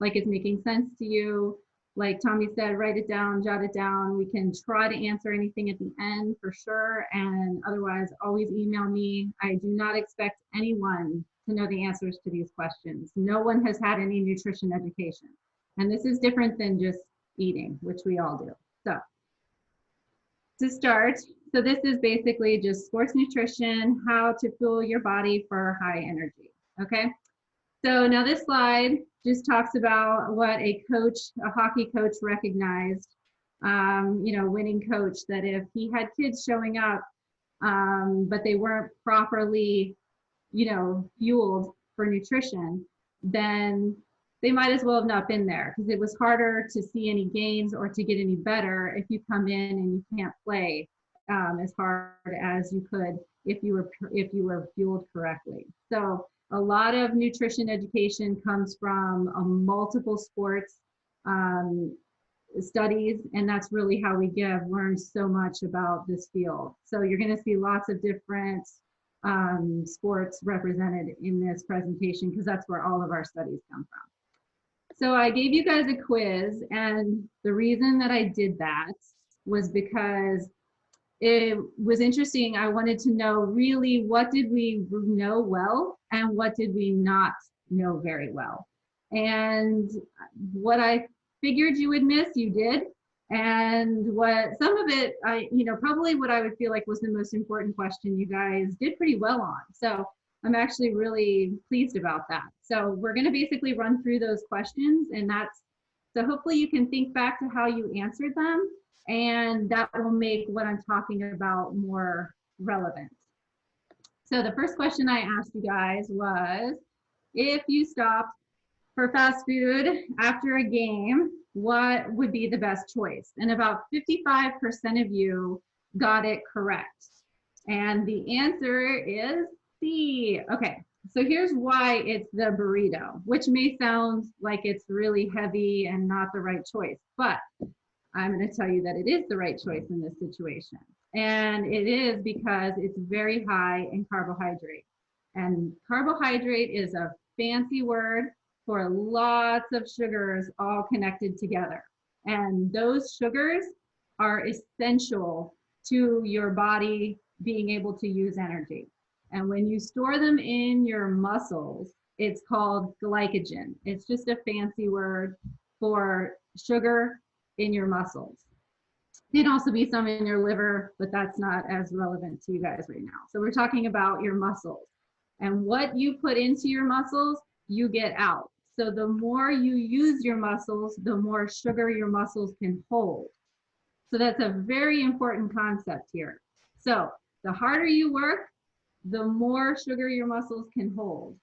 like it's making sense to you. Like Tommy said, write it down, jot it down. We can try to answer anything at the end for sure. And otherwise, always email me. I do not expect anyone to know the answers to these questions. No one has had any nutrition education. And this is different than just eating, which we all do. So to start, so this is basically just sports nutrition, how to fuel your body for high energy, okay? So now this slide just talks about what a coach, a hockey coach recognized, winning coach, that if he had kids showing up, but they weren't properly, fueled for nutrition, then they might as well have not been there, because it was harder to see any gains or to get any better if you come in and you can't play as hard as you could if you were fueled correctly. So a lot of nutrition education comes from multiple sports studies, and that's really how we learn so much about this field. So you're going to see lots of different sports represented in this presentation, because that's where all of our studies come from. So I gave you guys a quiz, and the reason that I did that was because it was interesting. I wanted to know really, what did we know well and what did we not know very well? And what I figured you would miss, you did. And what some of it, probably what I would feel like was the most important question, you guys did pretty well on. So I'm actually really pleased about that. So we're going to basically run through those questions, and so hopefully you can think back to how you answered them, and that will make what I'm talking about more relevant. So the first question I asked you guys was, if you stopped for fast food after a game, what would be the best choice? And about 55% of you got it correct. And the answer is C. Okay, so here's why it's the burrito, which may sound like it's really heavy and not the right choice, but I'm going to tell you that it is the right choice in this situation. And it is because it's very high in carbohydrate. And carbohydrate is a fancy word for lots of sugars all connected together. And those sugars are essential to your body being able to use energy. And when you store them in your muscles, it's called glycogen. It's just a fancy word for sugar in your muscles. It can also be some in your liver, but that's not as relevant to you guys right now. So we're talking about your muscles. And what you put into your muscles, you get out. So the more you use your muscles, the more sugar your muscles can hold. So that's a very important concept here. So the harder you work, the more sugar your muscles can hold.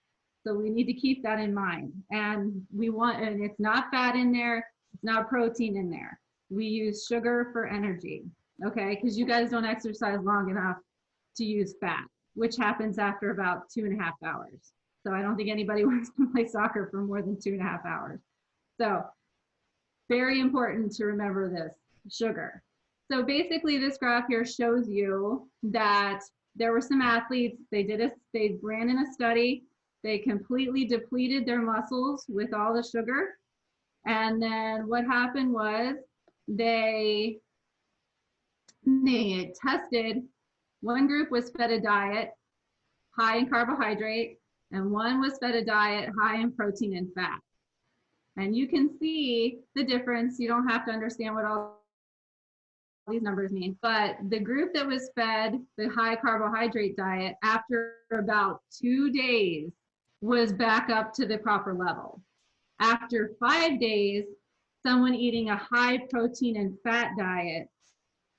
So we need to keep that in mind. And and it's not fat in there, it's not protein in there. We use sugar for energy, okay? Because you guys don't exercise long enough to use fat, which happens after about 2.5 hours. So I don't think anybody wants to play soccer for more than 2.5 hours. So very important to remember this, sugar. So basically this graph here shows you that there were some athletes, they ran in a study, they completely depleted their muscles with all the sugar. And then what happened was they tested, one group was fed a diet high in carbohydrate, and one was fed a diet high in protein and fat. And you can see the difference. You don't have to understand what all these numbers mean, but the group that was fed the high carbohydrate diet, after about 2 days, was back up to the proper level. After 5 days, someone eating a high protein and fat diet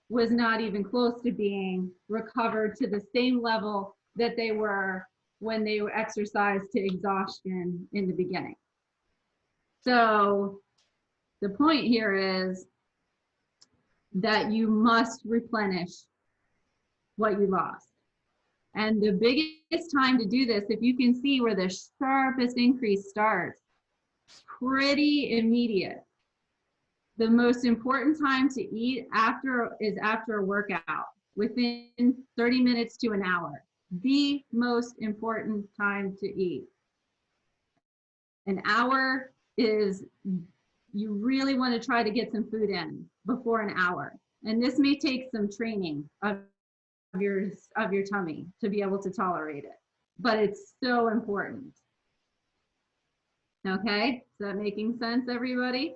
was not even close to being recovered to the same level that they were when they were exercised to exhaustion in the beginning. So the point here is that you must replenish what you lost. And the biggest time to do this, if you can see where the sharpest increase starts, pretty immediate. The most important time to eat is after a workout, within 30 minutes to an hour. The most important time to eat. An hour is you really want to try to get some food in before an hour. And this may take some training of your tummy to be able to tolerate it, but it's so important. Okay, is that making sense, everybody?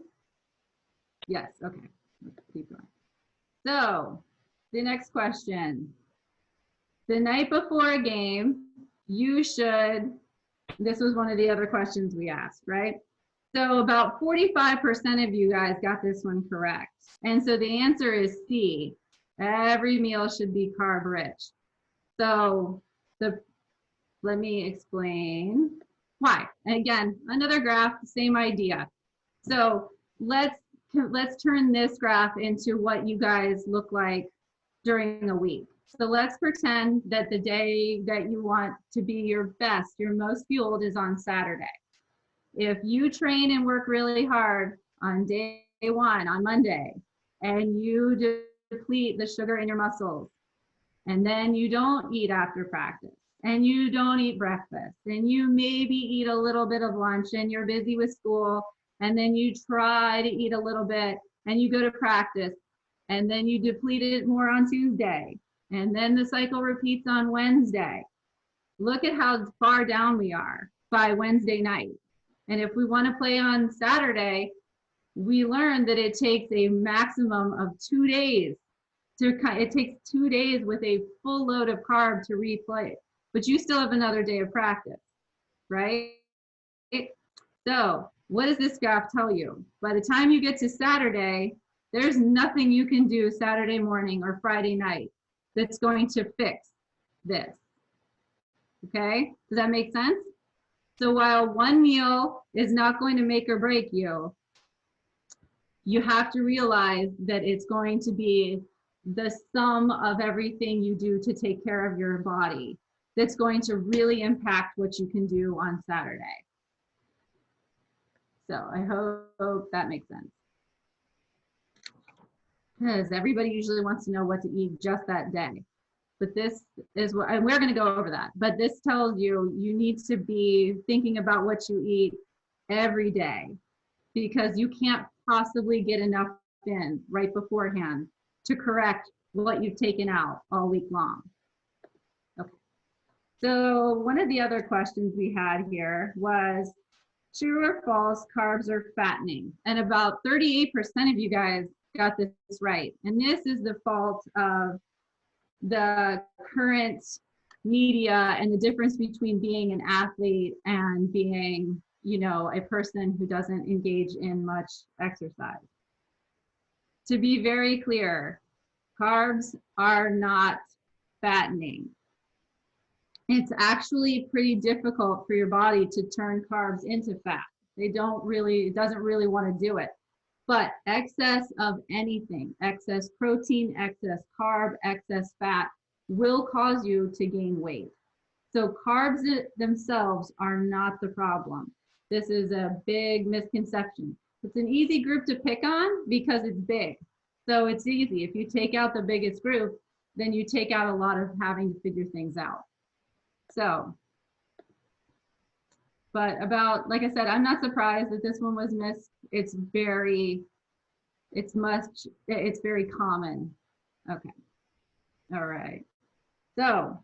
Yes, okay, let's keep going. So the next question. The night before a game, you should, this was one of the other questions we asked, right? So about 45% of you guys got this one correct. And so the answer is C. Every meal should be carb rich. So let me explain why. And again, another graph, same idea. So let's turn this graph into what you guys look like during a week. So let's pretend that the day that you want to be your best, your most fueled, is on Saturday. If you train and work really hard on day one, on Monday, and you deplete the sugar in your muscles, and then you don't eat after practice, and you don't eat breakfast, and you maybe eat a little bit of lunch, and you're busy with school, and then you try to eat a little bit, and you go to practice, and then you deplete it more on Tuesday, and then the cycle repeats on Wednesday. Look at how far down we are by Wednesday night. And if we want to play on Saturday, we learned that it takes a maximum of 2 days. It takes 2 days with a full load of carb to replay, but you still have another day of practice, right? So what does this graph tell you? By the time you get to Saturday, there's nothing you can do Saturday morning or Friday night that's going to fix this. Okay, does that make sense? So while one meal is not going to make or break you, you have to realize that it's going to be the sum of everything you do to take care of your body that's going to really impact what you can do on Saturday. So I hope that makes sense. Because everybody usually wants to know what to eat just that day. But this is what, and we're going to go over that, but this tells you you need to be thinking about what you eat every day, because you can't possibly get enough in right beforehand to correct what you've taken out all week long. Okay. So one of the other questions we had here was, true or false, carbs are fattening? And about 38% of you guys got this right. And this is the fault of the current media and the difference between being an athlete and being, you know, a person who doesn't engage in much exercise. To be very clear, carbs are not fattening. It's actually pretty difficult for your body to turn carbs into fat. It doesn't really want to do it. But excess of anything, excess protein, excess carb, excess fat will cause you to gain weight. So carbs themselves are not the problem. This is a big misconception. It's an easy group to pick on because it's big. So it's easy. If you take out the biggest group, then you take out a lot of having to figure things out. So, but about, like I said, I'm not surprised that this one was missed. It's very common. Okay. All right. So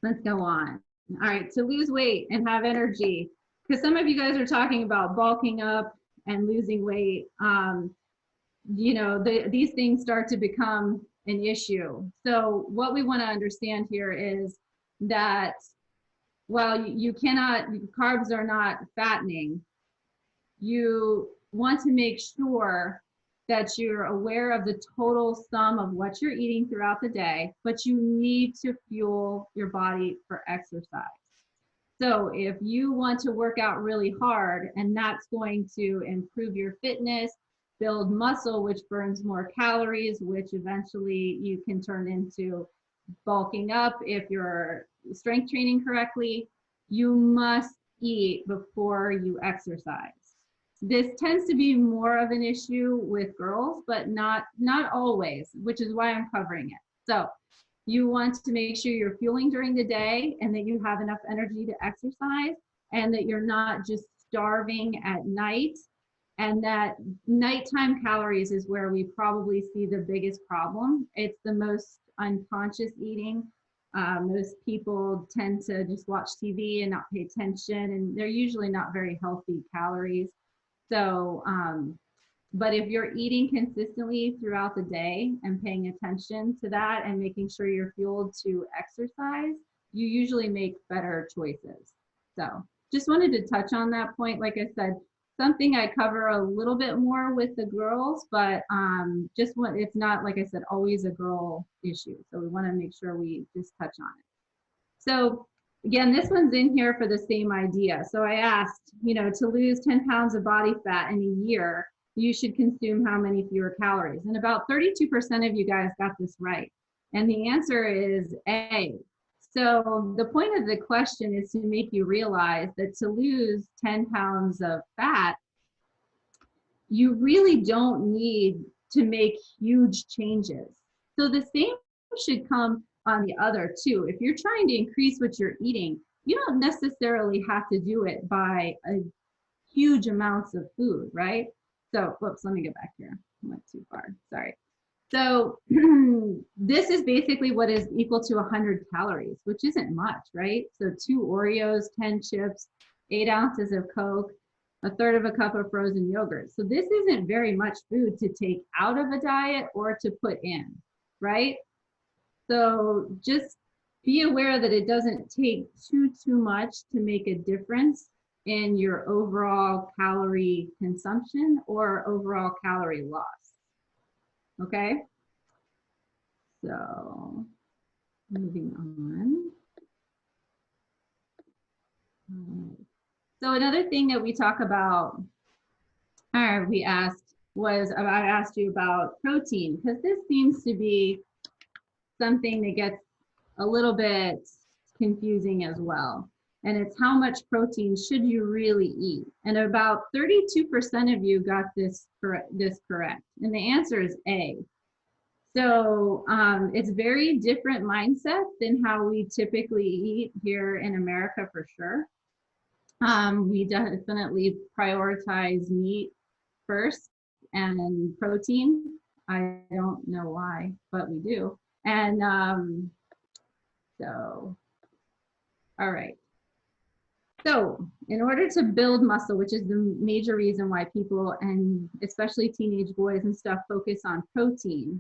let's go on. All right. To lose weight and have energy, because some of you guys are talking about bulking up and losing weight. You know, these things start to become an issue. So what we want to understand here is that while carbs are not fattening, you want to make sure that you're aware of the total sum of what you're eating throughout the day, but you need to fuel your body for exercise. So if you want to work out really hard and that's going to improve your fitness, build muscle, which burns more calories, which eventually you can turn into bulking up if you're strength training correctly, you must eat before you exercise. This tends to be more of an issue with girls, but not always, which is why I'm covering it. So you want to make sure you're fueling during the day and that you have enough energy to exercise and that you're not just starving at night, and that nighttime calories is where we probably see the biggest problem. It's the most unconscious eating. Most people tend to just watch TV and not pay attention, and they're usually not very healthy calories. So, but if you're eating consistently throughout the day and paying attention to that and making sure you're fueled to exercise, you usually make better choices. So just wanted to touch on that point. Like I said, something I cover a little bit more with the girls, but it's not, like I said, always a girl issue. So we want to make sure we just touch on it. So again, this one's in here for the same idea. So I asked, to lose 10 pounds of body fat in a year, you should consume how many fewer calories? And about 32% of you guys got this right. And the answer is A. So the point of the question is to make you realize that to lose 10 pounds of fat, you really don't need to make huge changes. So the same should come on the other too. If you're trying to increase what you're eating, you don't necessarily have to do it by a huge amounts of food, right? So, whoops, let me get back here. I went too far, sorry. So this is basically what is equal to 100 calories, which isn't much, right? So 2 Oreos, 10 chips, 8 ounces of Coke, a third of a cup of frozen yogurt. So this isn't very much food to take out of a diet or to put in, right? So just be aware that it doesn't take too much to make a difference in your overall calorie consumption or overall calorie loss. Okay, so moving on. So another thing that we talk about, or we asked, was I asked you about protein, because this seems to be something that gets a little bit confusing as well. And it's how much protein should you really eat? And about 32% of you got this correct. And the answer is A. So it's very different mindset than how we typically eat here in America for sure. We definitely prioritize meat first and protein. I don't know why, but we do. And so, all right. So in order to build muscle, which is the major reason why people, and especially teenage boys and stuff, focus on protein,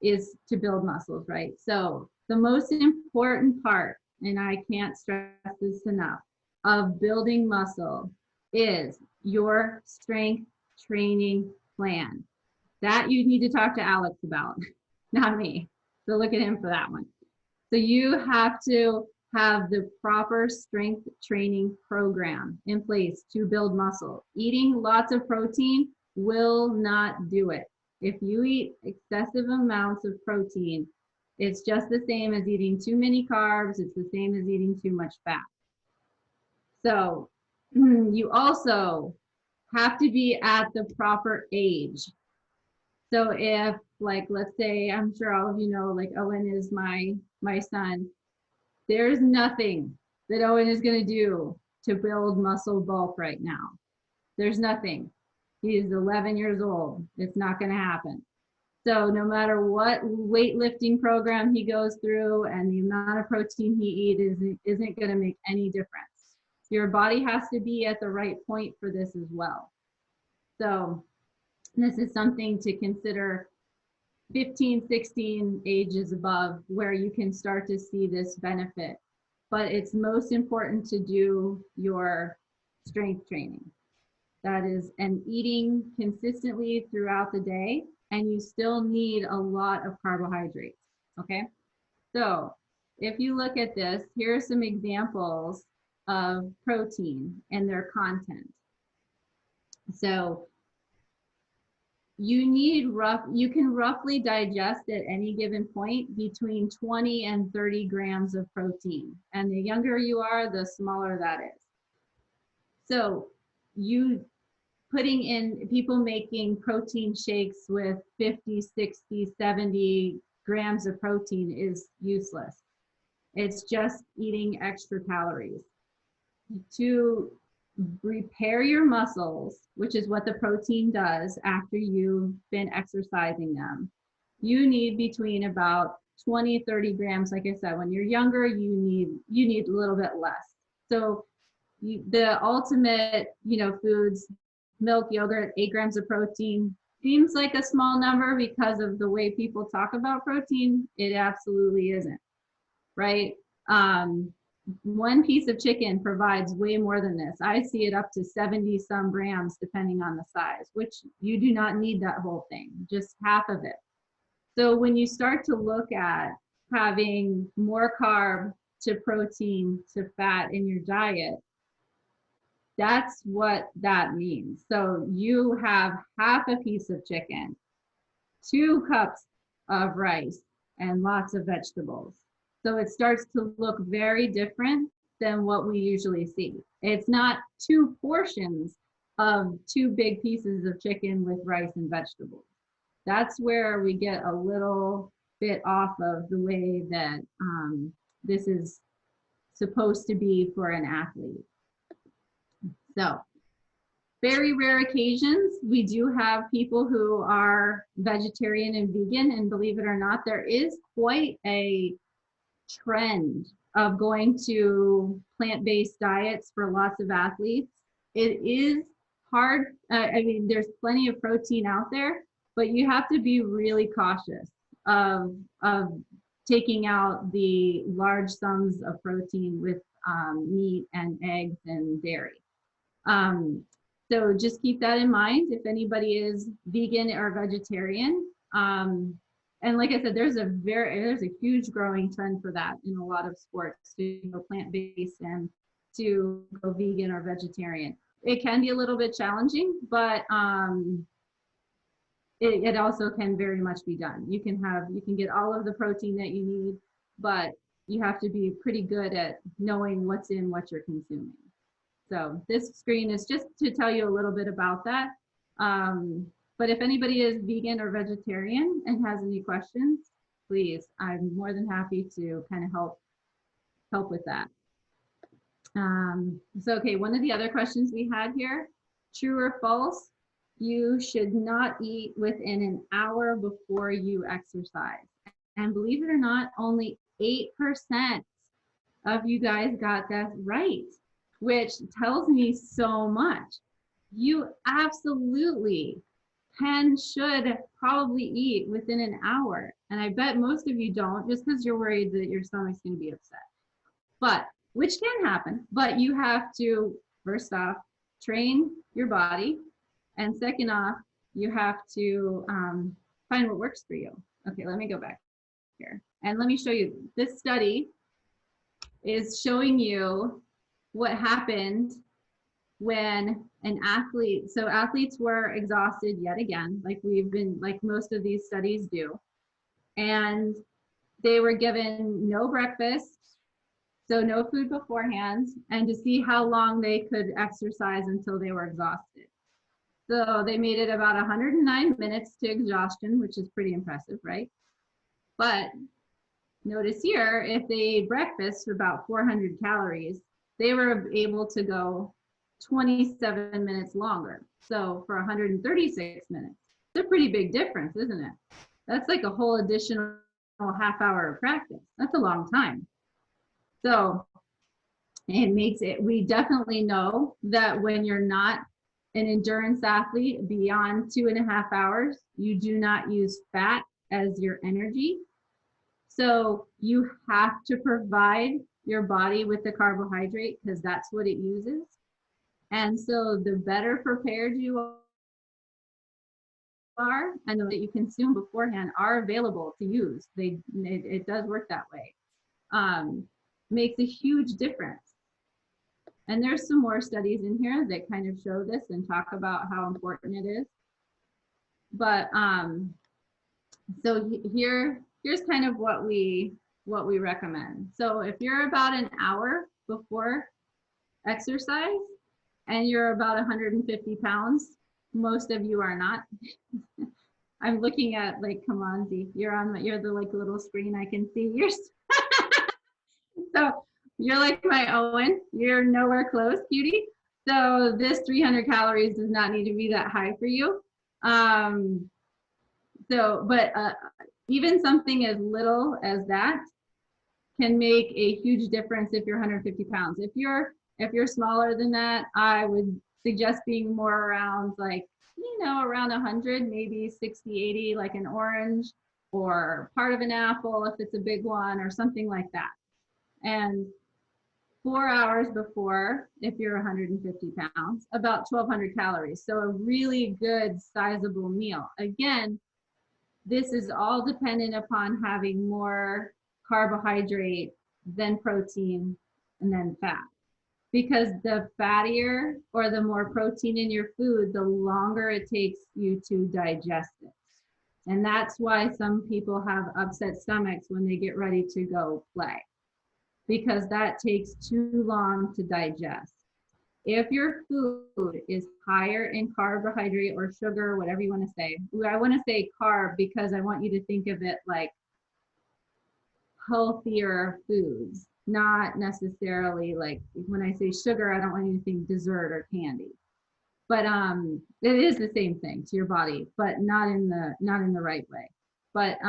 is to build muscles, right? So the most important part, and I can't stress this enough, of building muscle is your strength training plan. That you need to talk to Alex about, not me. So look at him for that one. So you have to have the proper strength training program in place to build muscle. Eating lots of protein will not do it. If you eat excessive amounts of protein, it's just the same as eating too many carbs. It's the same as eating too much fat. So you also have to be at the proper age. So if, like, let's say, I'm sure all of you know, like Owen is my son, there's nothing that Owen is going to do to build muscle bulk right now. There's nothing. He's 11 years old. It's not going to happen. So no matter what weightlifting program he goes through and the amount of protein he eats isn't going to make any difference. Your body has to be at the right point for this as well. So this is something to consider 15, 16 ages above, where you can start to see this benefit. But it's most important to do your strength training. That is, and eating consistently throughout the day, and you still need a lot of carbohydrates, okay? So if you look at this, here are some examples of protein and their content. So you can roughly digest at any given point between 20 and 30 grams of protein. And the younger you are, the smaller that is. So people making protein shakes with 50, 60, 70 grams of protein is useless. It's just eating extra calories. To repair your muscles, which is what the protein does after you've been exercising them, you need between about 20, 30 grams. Like I said, when you're younger, you need a little bit less. So the ultimate, foods, milk, yogurt, 8 grams of protein seems like a small number because of the way people talk about protein. It absolutely isn't, right? Um, one piece of chicken provides way more than this. I see it up to 70 some grams depending on the size, which you do not need that whole thing, just half of it. So when you start to look at having more carb to protein to fat in your diet, that's what that means. So you have half a piece of chicken, 2 cups of rice, and lots of vegetables. So it starts to look very different than what we usually see. It's not 2 portions of 2 big pieces of chicken with rice and vegetables. That's where we get a little bit off of the way that this is supposed to be for an athlete. So very rare occasions, we do have people who are vegetarian and vegan, and believe it or not, there is quite a trend of going to plant-based diets for lots of athletes. It is hard. I mean, there's plenty of protein out there, but you have to be really cautious of taking out the large sums of protein with meat and eggs and dairy. So just keep that in mind if anybody is vegan or vegetarian. And like I said, there's a huge growing trend for that in a lot of sports to go plant-based and to go vegan or vegetarian. It can be a little bit challenging, but it also can very much be done. You can get all of the protein that you need, but you have to be pretty good at knowing what's in what you're consuming. So this screen is just to tell you a little bit about that. But if anybody is vegan or vegetarian and has any questions, please, I'm more than happy to kind of help with that. So, okay, one of the other questions we had here, true or false, you should not eat within an hour before you exercise. And believe it or not, only 8% of you guys got that right, which tells me so much. You absolutely should probably eat within an hour. And I bet most of you don't, just because you're worried that your stomach's going to be upset. But, which can happen, but you have to, first off, train your body. And second off, you have to find what works for you. Okay, let me go back here. And let me show you, this study is showing you what happened when an athlete, so athletes were exhausted yet again, like most of these studies do, and they were given no breakfast, so no food beforehand, and to see how long they could exercise until they were exhausted. So they made it about 109 minutes to exhaustion, which is pretty impressive, right? But notice here, if they ate breakfast, about 400 calories, they were able to go 27 minutes longer. So for 136 minutes, it's a pretty big difference, isn't it? That's like a whole additional half hour of practice. That's a long time. So we definitely know that when you're not an endurance athlete beyond 2.5 hours, you do not use fat as your energy. So you have to provide your body with the carbohydrate because that's what it uses. And so the better prepared you are and that you consume beforehand are available to use. It does work that way. Makes a huge difference. And there's some more studies in here that kind of show this and talk about how important it is. But so here's kind of what we recommend. So if you're about an hour before exercise and you're about 150 pounds, most of you are not. I'm looking at, like, come on, Z, you're the like little screen I can see. So you're like my Owen, you're nowhere close, cutie. So this 300 calories does not need to be that high for you. But even something as little as that can make a huge difference if you're 150 pounds. If you're smaller than that, I would suggest being more around like, around 100, maybe 60, 80, like an orange or part of an apple if it's a big one or something like that. And 4 hours before, if you're 150 pounds, about 1,200 calories. So a really good sizable meal. Again, this is all dependent upon having more carbohydrate than protein and then fat. Because the fattier or the more protein in your food, the longer it takes you to digest it. And that's why some people have upset stomachs when they get ready to go play, because that takes too long to digest. If your food is higher in carbohydrate or sugar, whatever you want to say, I want to say carb because I want you to think of it like healthier foods, not necessarily like when I say sugar, I don't want you to think dessert or candy. But it is the same thing to your body, but not in the right way. But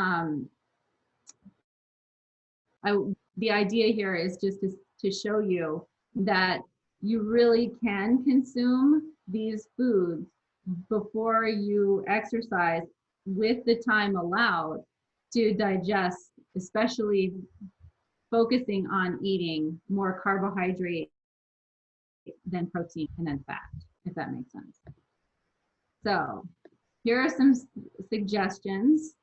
the idea here is just to show you that you really can consume these foods before you exercise with the time allowed to digest, especially focusing on eating more carbohydrate than protein and then fat, if that makes sense. So here are some suggestions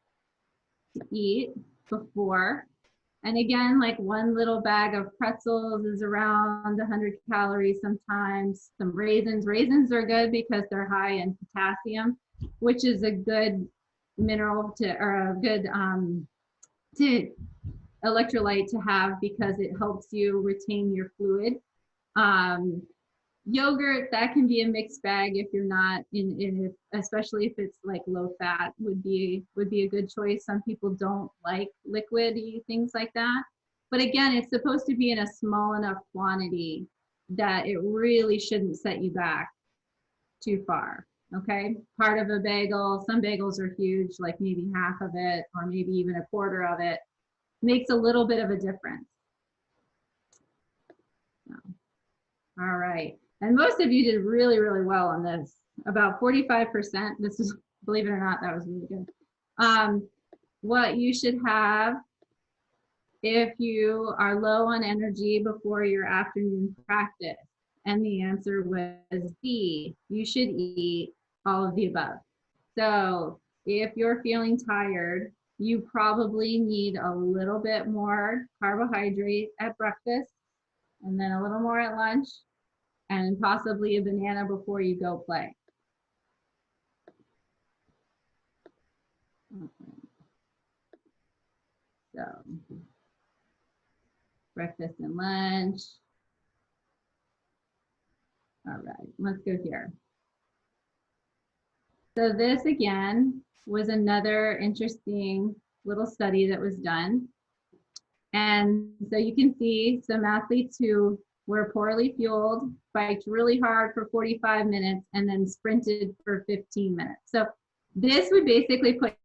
to eat before. And again, like one little bag of pretzels is around 100 calories sometimes. Some raisins. Raisins are good because they're high in potassium, which is a good mineral or a good electrolyte to have because it helps you retain your fluid. Yogurt, that can be a mixed bag if you're not especially if it's like low fat would be a good choice. Some people don't like liquidy things like that. But again, it's supposed to be in a small enough quantity that it really shouldn't set you back too far. Okay, part of a bagel, some bagels are huge, like maybe half of it or maybe even a quarter of it makes a little bit of a difference. So, all right. And most of you did really, really well on this. About 45%. This is, believe it or not, that was really good. What you should have if you are low on energy before your afternoon practice. And the answer was B. You should eat all of the above. So if you're feeling tired, you probably need a little bit more carbohydrate at breakfast and then a little more at lunch and possibly a banana before you go play. Okay. So breakfast and lunch. All right, let's go here. So this again was another interesting little study that was done. And so you can see some athletes who were poorly fueled, biked really hard for 45 minutes, and then sprinted for 15 minutes. So this would basically put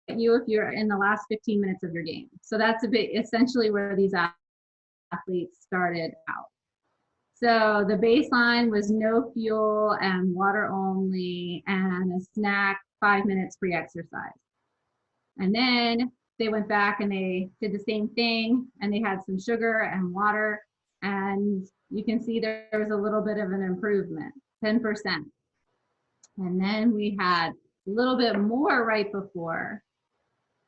you if you're in the last 15 minutes of your game. So that's essentially where these athletes started out. So the baseline was no fuel and water only and a snack 5 minutes pre-exercise. And then they went back and they did the same thing and they had some sugar and water. And you can see there was a little bit of an improvement, 10%. And then we had a little bit more right before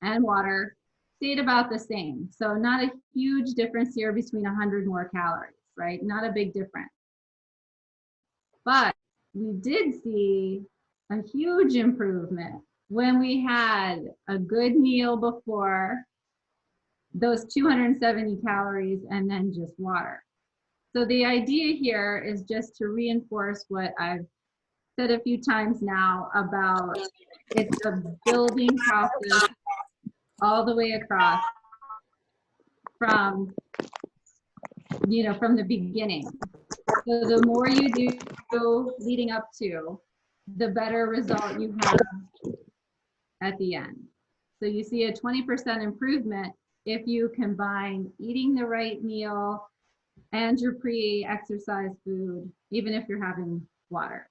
and water stayed about the same. So not a huge difference here between 100 more calories, right? Not a big difference. But we did see a huge improvement when we had a good meal before, those 270 calories, and then just water. So the idea here is just to reinforce what I've said a few times now about it's a building process all the way across from the beginning. So the more you do leading up to, the better result you have at the end. So you see a 20% improvement if you combine eating the right meal and your pre-exercise food, even if you're having water.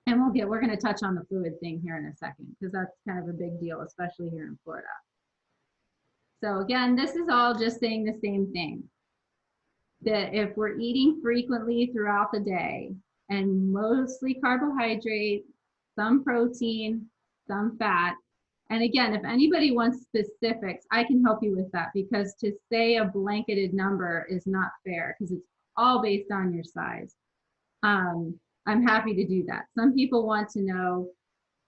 And we're going to touch on the fluid thing here in a second, because that's kind of a big deal, especially here in Florida. So again, this is all just saying the same thing, that if we're eating frequently throughout the day and mostly carbohydrate, some protein, some fat, and again, if anybody wants specifics, I can help you with that, because to say a blanketed number is not fair, because it's all based on your size. I'm happy to do that. Some people want to know,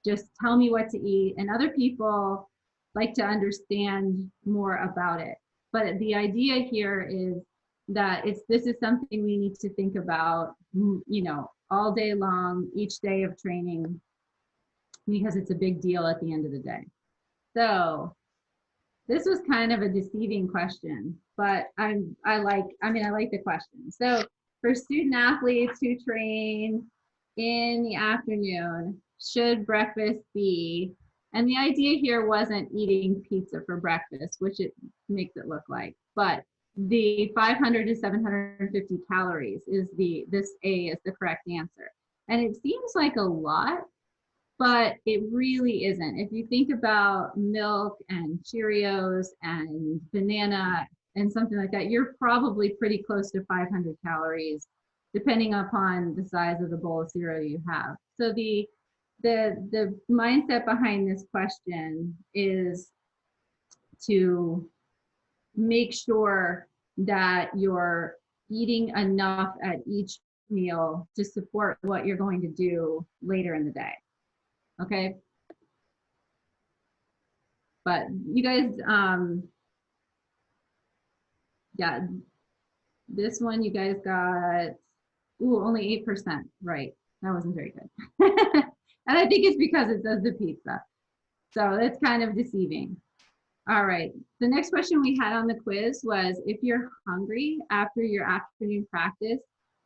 just tell me what to eat, and other people like to understand more about it. But the idea here is that this is something we need to think about, you know, all day long, each day of training, because it's a big deal at the end of the day. So this was kind of a deceiving question, but I like the question. So for student athletes who train in the afternoon, should breakfast be, and the idea here wasn't eating pizza for breakfast, which it makes it look like, but the 500 to 750 calories is this A is the correct answer. And it seems like a lot, but it really isn't. If you think about milk and Cheerios and banana and something like that, you're probably pretty close to 500 calories, depending upon the size of the bowl of cereal you have. So the mindset behind this question is to make sure that you're eating enough at each meal to support what you're going to do later in the day. Okay. But you guys, yeah, this one you guys got, only 8%, right? That wasn't very good. And I think it's because it says the pizza. So that's kind of deceiving. All right, the next question we had on the quiz was, if you're hungry after your afternoon practice,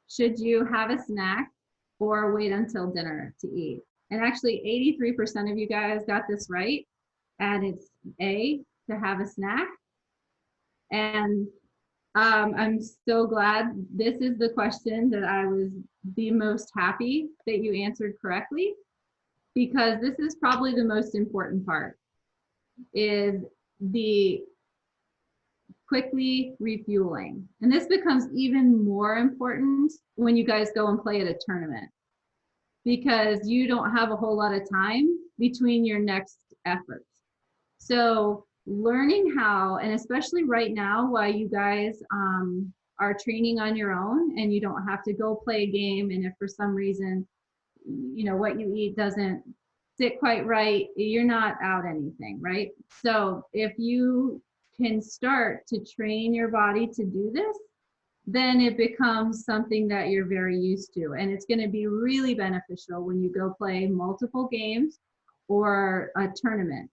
should you have a snack or wait until dinner to eat? And actually 83% of you guys got this right. And it's A, to have a snack. And I'm so glad this is the question that I was the most happy that you answered correctly, because this is probably the most important part, is the quickly refueling. And this becomes even more important when you guys go and play at a tournament, because you don't have a whole lot of time between your next efforts. So learning how, and especially right now while you guys are training on your own and you don't have to go play a game, and if for some reason, you know, what you eat doesn't sit quite right, you're not out anything, right? So if you can start to train your body to do this, then it becomes something that you're very used to. And it's going to be really beneficial when you go play multiple games or a tournament.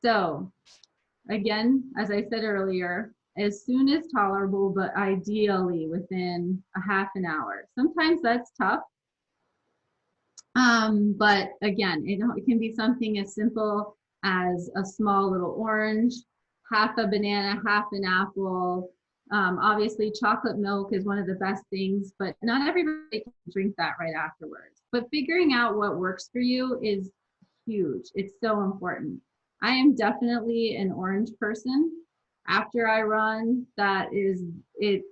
So again, as I said earlier, as soon as tolerable, but ideally within a half an hour. Sometimes that's tough. But again, it can be something as simple as a small little orange, half a banana, half an apple. Obviously, chocolate milk is one of the best things, but not everybody can drink that right afterwards. But figuring out what works for you is huge. It's so important. I am definitely an orange person. After I run, it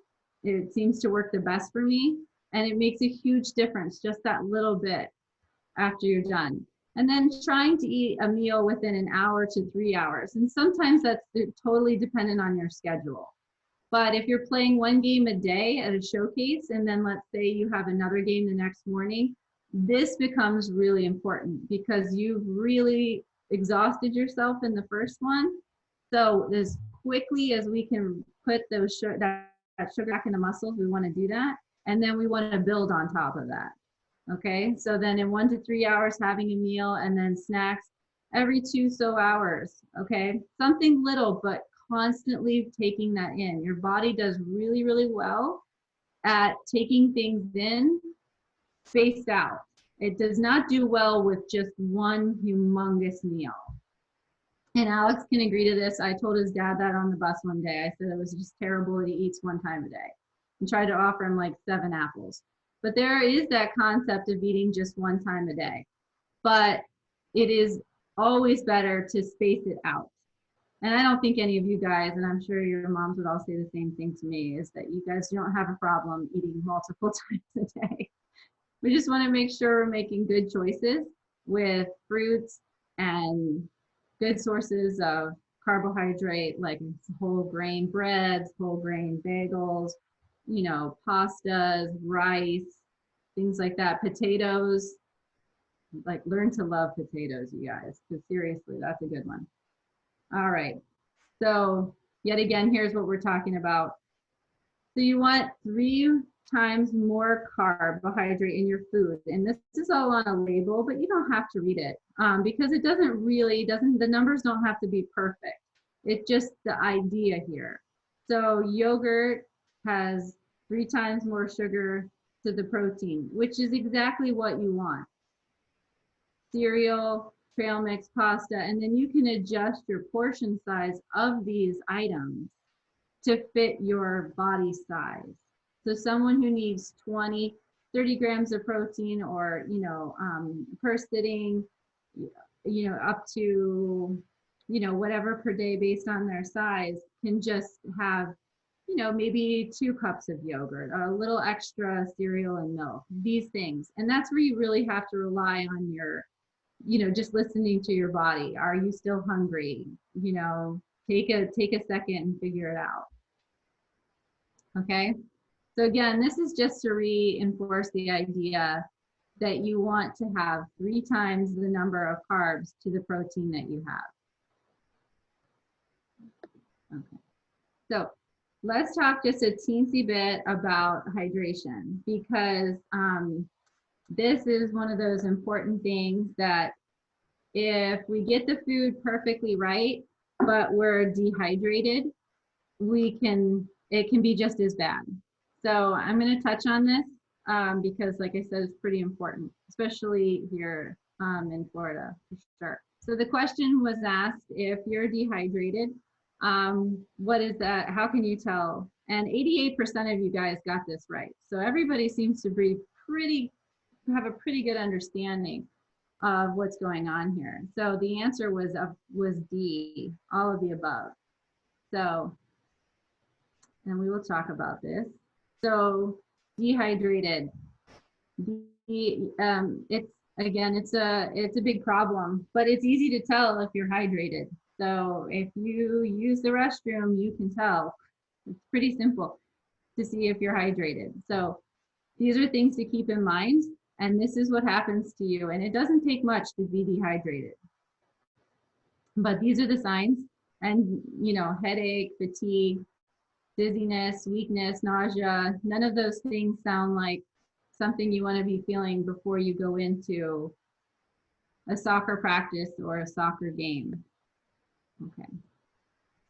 seems to work the best for me, and it makes a huge difference, just that little bit after you're done. And then trying to eat a meal within an hour to 3 hours. And sometimes that's totally dependent on your schedule. But if you're playing one game a day at a showcase, and then let's say you have another game the next morning, this becomes really important, because you've really exhausted yourself in the first one. So as quickly as we can put that sugar back in the muscles, we want to do that. And then we want to build on top of that. Okay, so then in 1 to 3 hours having a meal, and then snacks every 2 hours. Okay, something little, but constantly taking that in. Your body does really, really well at taking things in spaced out. It does not do well with just one humongous meal. And Alex can agree to this. I told his dad that on the bus one day. I said it was just terrible that he eats one time a day, and tried to offer him like 7 apples. But there is that concept of eating just one time a day. But it is always better to space it out. And I don't think any of you guys, and I'm sure your moms would all say the same thing to me, is that you guys don't have a problem eating multiple times a day. We just want to make sure we're making good choices with fruits and good sources of carbohydrate, like whole grain breads, whole grain bagels, you know, pastas, rice, things like that. Potatoes, like learn to love potatoes, you guys, because seriously, that's a good one. All right, so yet again, here's what we're talking about. So you want 3 times more carbohydrate in your food. And this is all on a label, but you don't have to read it because it the numbers don't have to be perfect. It's just the idea here. So yogurt has 3 times more sugar to the protein, which is exactly what you want. Cereal, trail mix, pasta, and then you can adjust your portion size of these items to fit your body size. So someone who needs 30 grams of protein, or, you know, per sitting, you know, up to, you know, whatever per day based on their size, can just have, you know, maybe 2 cups of yogurt, a little extra cereal and milk, these things. And that's where you really have to rely on your, you know, just listening to your body. Are you still hungry? You know, take a second and figure it out. Okay. So again, this is just to reinforce the idea that you want to have 3 times the number of carbs to the protein that you have. Okay. So let's talk just a teensy bit about hydration, because this is one of those important things that if we get the food perfectly right, but we're dehydrated, it can be just as bad. So I'm going to touch on this because, like I said, it's pretty important, especially here in Florida, for sure. So the question was asked, if you're dehydrated, what is that? How can you tell? And 88% of you guys got this right. So everybody seems to be have a pretty good understanding of what's going on here. So the answer was D, all of the above. So, and we will talk about this. So dehydrated, it's a big problem, but it's easy to tell if you're hydrated. So if you use the restroom, you can tell. It's pretty simple to see if you're hydrated. So these are things to keep in mind, and this is what happens to you. And it doesn't take much to be dehydrated, but these are the signs. And, you know, headache, fatigue, dizziness, weakness, nausea, none of those things sound like something you want to be feeling before you go into a soccer practice or a soccer game. Okay,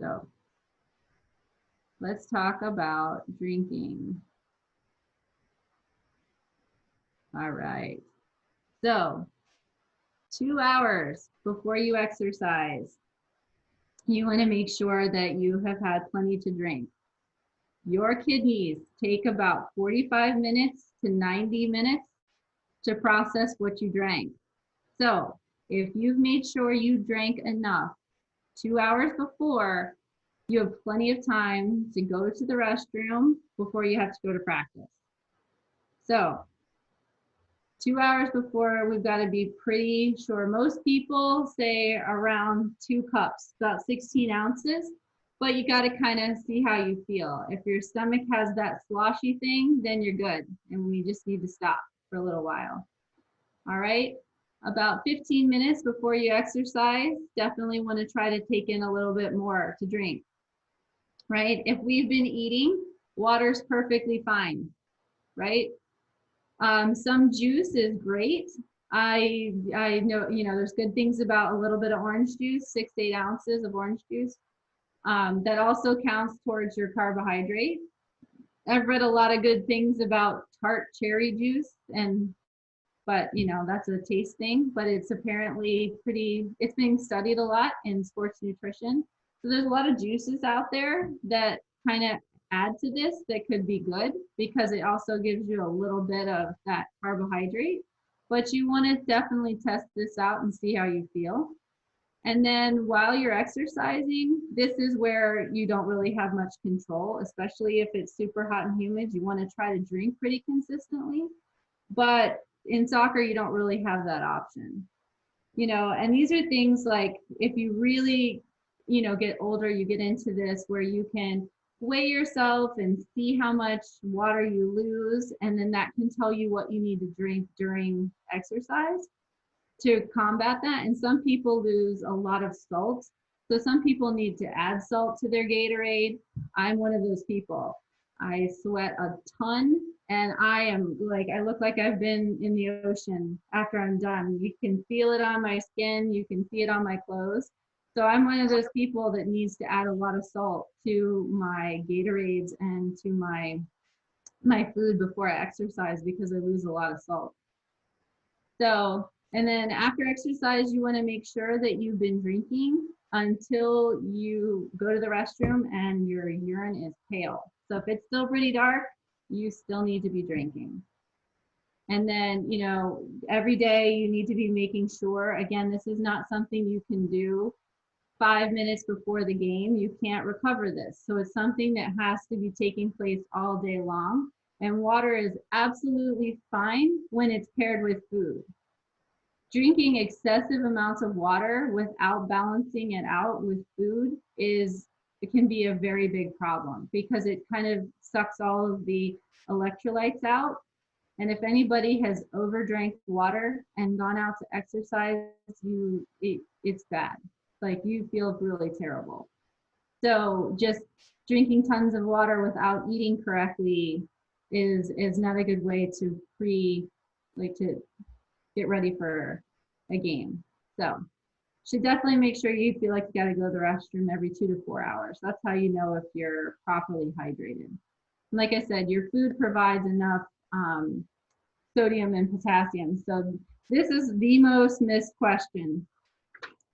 so let's talk about drinking. All right, so 2 hours before you exercise, you want to make sure that you have had plenty to drink. Your kidneys take about 45 minutes to 90 minutes to process what you drank. So if you've made sure you drank enough 2 hours before, you have plenty of time to go to the restroom before you have to go to practice. So 2 hours before, we've got to be pretty sure. Most people say around 2 cups, about 16 ounces. But you got to kind of see how you feel. If your stomach has that sloshy thing, then you're good. And we just need to stop for a little while. All right. About 15 minutes before you exercise, definitely want to try to take in a little bit more to drink. Right. If we've been eating, water's perfectly fine. Right. Some juice is great. I know, you know, there's good things about a little bit of orange juice, 6 to 8 ounces of orange juice. That also counts towards your carbohydrate. I've read a lot of good things about tart cherry juice, but you know, that's a taste thing, but it's apparently it's being studied a lot in sports nutrition. So there's a lot of juices out there that kind of add to this that could be good because it also gives you a little bit of that carbohydrate. But you want to definitely test this out and see how you feel. And then while you're exercising, this is where you don't really have much control, especially if it's super hot and humid. You want to try to drink pretty consistently. But in soccer, you don't really have that option. You know, and these are things like if you really, you know, get older, you get into this where you can weigh yourself and see how much water you lose. And then that can tell you what you need to drink during exercise to combat that. And some people lose a lot of salt. So some people need to add salt to their Gatorade. I'm one of those people. I sweat a ton and I look like I've been in the ocean after I'm done. You can feel it on my skin. You can see it on my clothes. So I'm one of those people that needs to add a lot of salt to my Gatorades and to my food before I exercise because I lose a lot of salt. So, and then after exercise, you want to make sure that you've been drinking until you go to the restroom and your urine is pale. So if it's still pretty dark, you still need to be drinking. And then, you know, every day you need to be making sure, again, this is not something you can do 5 minutes before the game. You can't recover this. So it's something that has to be taking place all day long. And water is absolutely fine when it's paired with food. Drinking excessive amounts of water without balancing it out with food it can be a very big problem because it kind of sucks all of the electrolytes out. And if anybody has overdrank water and gone out to exercise, it's bad. Like you feel really terrible. So just drinking tons of water without eating correctly is not a good way to to get ready for a game. So should definitely make sure you feel like you got to go to the restroom every 2 to 4 hours. That's how you know if you're properly hydrated. And like I said, your food provides enough sodium and potassium. So this is the most missed question.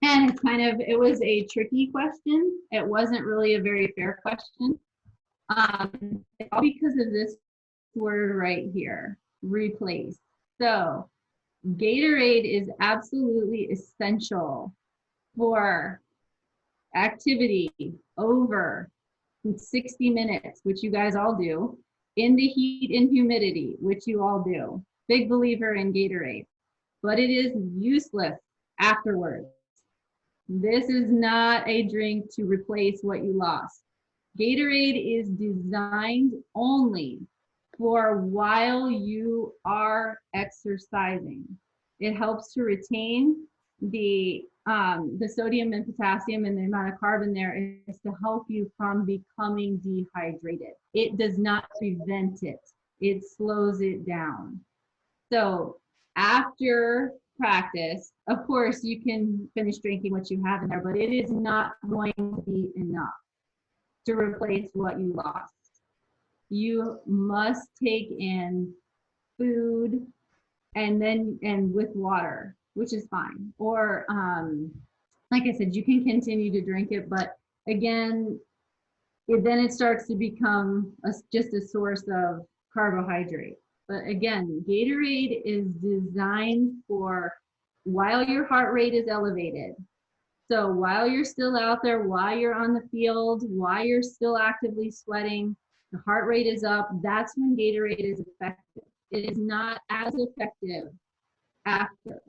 And it was a tricky question. It wasn't really a very fair question. All because of this word right here, replace. So Gatorade is absolutely essential for activity over 60 minutes, which you guys all do, in the heat and humidity, which you all do. Big believer in Gatorade, but it is useless afterwards. This is not a drink to replace what you lost. Gatorade is designed only for while you are exercising. It helps to retain the sodium and potassium and the amount of carbon there is to help you from becoming dehydrated. It does not prevent it. It slows it down. So after practice, of course, you can finish drinking what you have in there, but it is not going to be enough to replace what you lost. You must take in food and with water, which is fine. Or like I said, you can continue to drink it, but again, then it starts to become just a source of carbohydrate. But again, Gatorade is designed for while your heart rate is elevated. So while you're still out there, while you're on the field, while you're still actively sweating, the heart rate is up, that's when Gatorade is effective. It is not as effective after.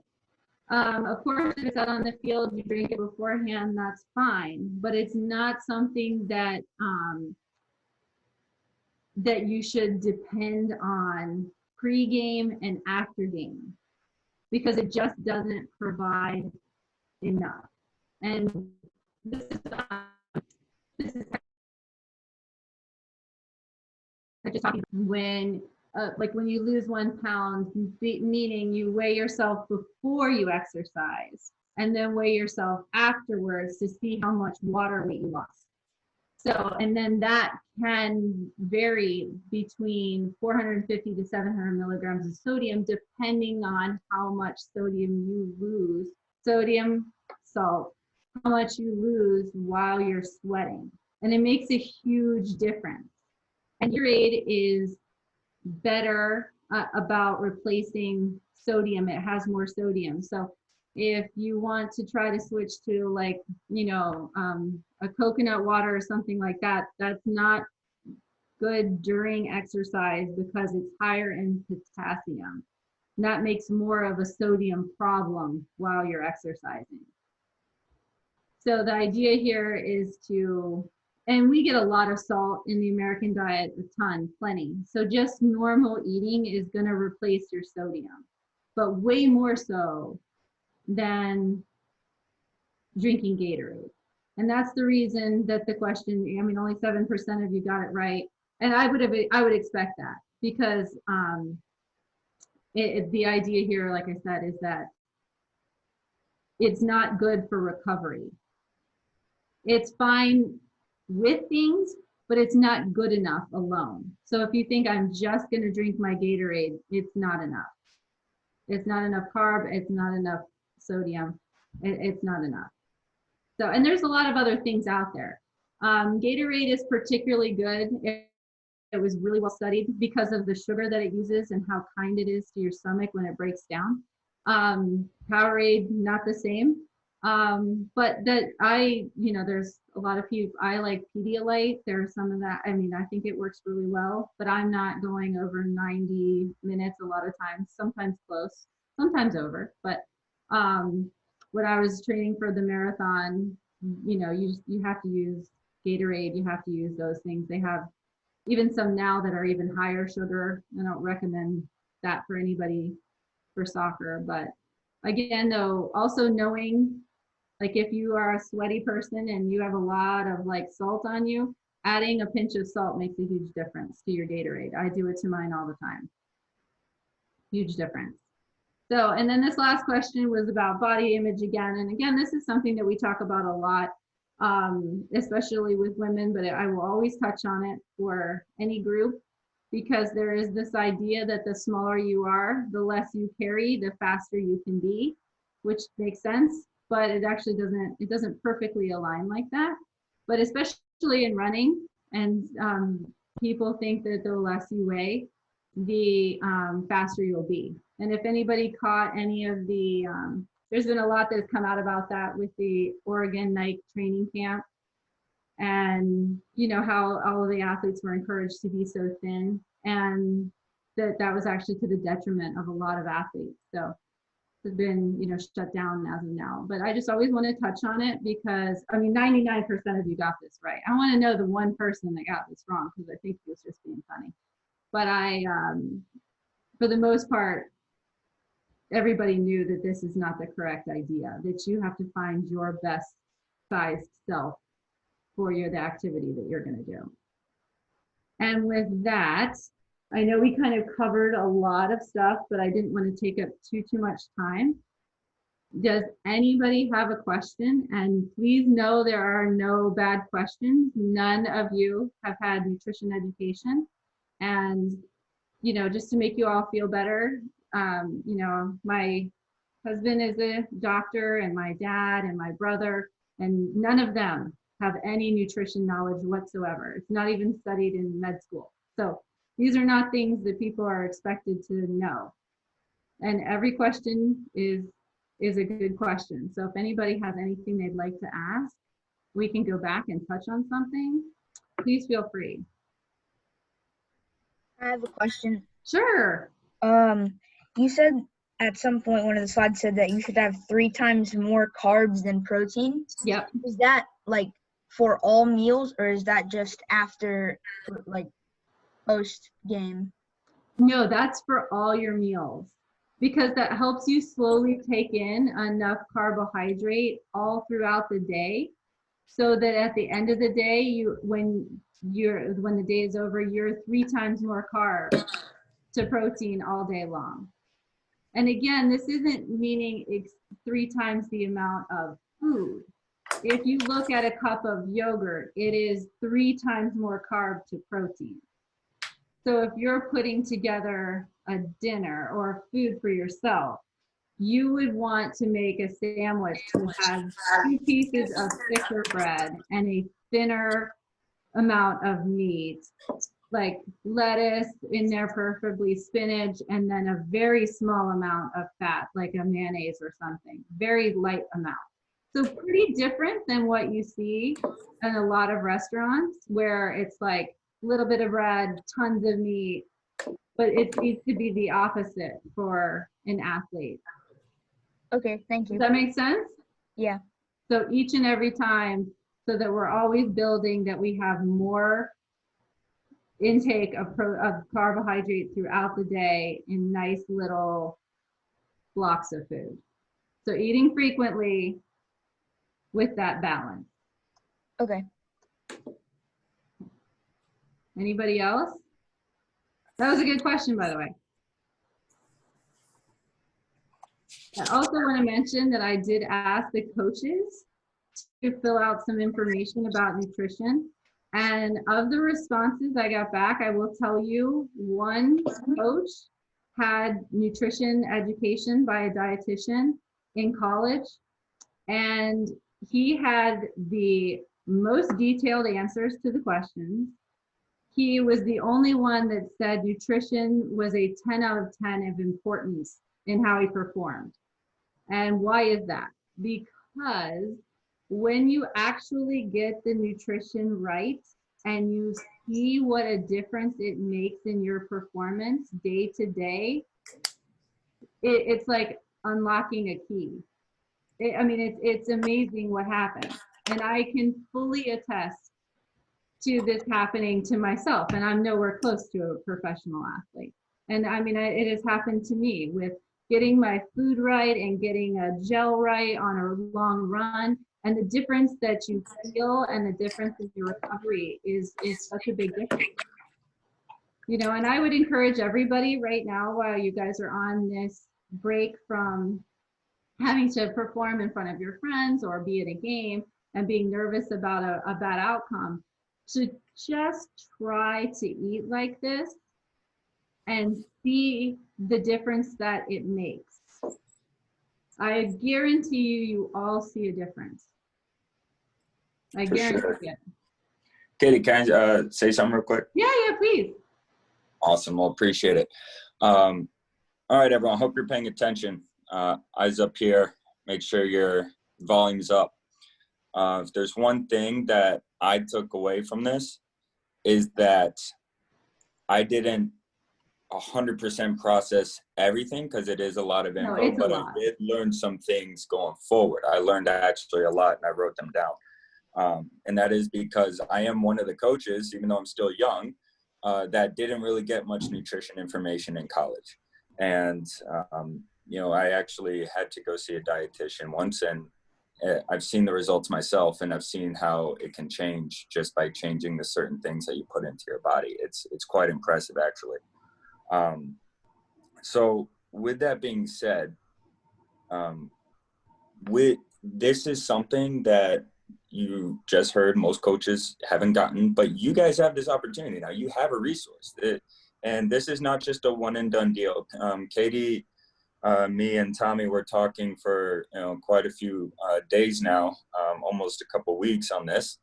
Of course, if it's out on the field, you drink it beforehand, that's fine. But it's not something that that you should depend on pre-game and after game because it just doesn't provide enough. And this is just talking when like when you lose 1 pound, meaning you weigh yourself before you exercise and then weigh yourself afterwards to see how much water weight you lost. So, and then that can vary between 450 to 700 milligrams of sodium, depending on how much sodium you lose, sodium, salt, how much you lose while you're sweating. And it makes a huge difference. And Gatorade is better about replacing sodium. It has more sodium. So if you want to try to switch to like, a coconut water or something like that, that's not good during exercise because it's higher in potassium. And that makes more of a sodium problem while you're exercising. So the idea here is and we get a lot of salt in the American diet, a ton, plenty. So just normal eating is going to replace your sodium, but way more so than drinking Gatorade. And that's the reason that the question, I mean, only 7% of you got it right. And I would expect that because the idea here, like I said, is that it's not good for recovery. It's fine with things, but it's not good enough alone. So if you think I'm just going to drink my Gatorade, it's not enough. It's not enough carb. It's not enough sodium. It's not enough. So, and there's a lot of other things out there. Gatorade is particularly good. It was really well studied because of the sugar that it uses and how kind it is to your stomach when it breaks down. Powerade, not the same. But that there's a lot of people, I like Pedialyte. There's some of that. I mean, I think it works really well, but I'm not going over 90 minutes a lot of times, sometimes close, sometimes over. But when I was training for the marathon, you have to use Gatorade, you have to use those things. They have even some now that are even higher sugar. I don't recommend that for anybody for soccer, but again, though, also knowing, like if you are a sweaty person and you have a lot of like salt on you, adding a pinch of salt makes a huge difference to your Gatorade. I do it to mine all the time. Huge difference. So, and then this last question was about body image again. And again, this is something that we talk about a lot, especially with women, but I will always touch on it for any group because there is this idea that the smaller you are, the less you carry, the faster you can be, which makes sense, but it actually doesn't perfectly align like that. But especially in running, and people think that the less you weigh, the faster you'll be. And if anybody caught any of the, there's been a lot that's come out about that with the Oregon Nike training camp and how all of the athletes were encouraged to be so thin, and that was actually to the detriment of a lot of athletes. So it's been shut down as of now. But I just always want to touch on it because I mean 99% of you got this right. I want to know the one person that got this wrong because I think he was just being funny. But for the most part, everybody knew that this is not the correct idea, that you have to find your best sized self for the activity that you're going to do. And with that, I know we kind of covered a lot of stuff, but I didn't want to take up too much time. Does anybody have a question? And please know there are no bad questions. None of you have had nutrition education. And, just to make you all feel better, my husband is a doctor and my dad and my brother, and none of them have any nutrition knowledge whatsoever. It's not even studied in med school. So these are not things that people are expected to know. And every question is a good question. So if anybody has anything they'd like to ask, we can go back and touch on something. Please feel free. I have a question. Sure. You said at some point, one of the slides said that you should have 3 times more carbs than protein. Yep. Is that like for all meals, or is that just after, like, post game? No, that's for all your meals because that helps you slowly take in enough carbohydrate all throughout the day so that at the end of the day, when the day is over, you're 3 times more carb to protein all day long. And again, this isn't meaning 3 times the amount of food. if you look at a cup of yogurt, it is 3 times more carb to protein. So if you're putting together a dinner or food for yourself, you would want to make a sandwich that has 2 pieces of thicker bread and a thinner amount of meat, like lettuce in there, preferably spinach, and then a very small amount of fat, like a mayonnaise or something, very light amount. So pretty different than what you see in a lot of restaurants where it's like a little bit of bread, tons of meat, but it needs to be the opposite for an athlete. Okay, thank you. Does that make sense? Yeah. So each and every time, so that we're always building, that we have more intake of carbohydrate throughout the day in nice little blocks of food. So eating frequently with that balance. Okay. Anybody else? That was a good question, by the way. I also want to mention that I did ask the coaches to fill out some information about nutrition. And of the responses I got back, I will tell you, one coach had nutrition education by a dietitian in college, and he had the most detailed answers to the questions. He was the only one that said nutrition was a 10 out of 10 of importance in how he performed. And why is that? Because when you actually get the nutrition right and you see what a difference it makes in your performance day to day, it's like unlocking a key. It's amazing what happens. And I can fully attest to this happening to myself, and I'm nowhere close to a professional athlete. And it has happened to me with getting my food right and getting a gel right on a long run. And the difference that you feel and the difference in your recovery is such a big difference. And I would encourage everybody right now, while you guys are on this break from having to perform in front of your friends or be at a game and being nervous about a bad outcome, to just try to eat like this and see the difference that it makes. I guarantee you all see a difference. I guarantee it. Katie, can I say something real quick? Yeah, please. Awesome. Well, appreciate it. All right, everyone. Hope you're paying attention. Eyes up here. Make sure your volume's up. If there's one thing that I took away from this, is that I didn't 100% process everything, because it is a lot of info, but I did learn some things going forward. I learned actually a lot, and I wrote them down. And that is because I am one of the coaches, even though I'm still young, that didn't really get much nutrition information in college. And, I actually had to go see a dietitian once, and I've seen the results myself, and I've seen how it can change just by changing the certain things that you put into your body. It's quite impressive, actually. So with that being said, this is something that you just heard most coaches haven't gotten, but you guys have this opportunity now. You have a resource, and this is not just a one and done deal. Katie, me and Tommy were talking for quite a few days now, almost a couple weeks on this,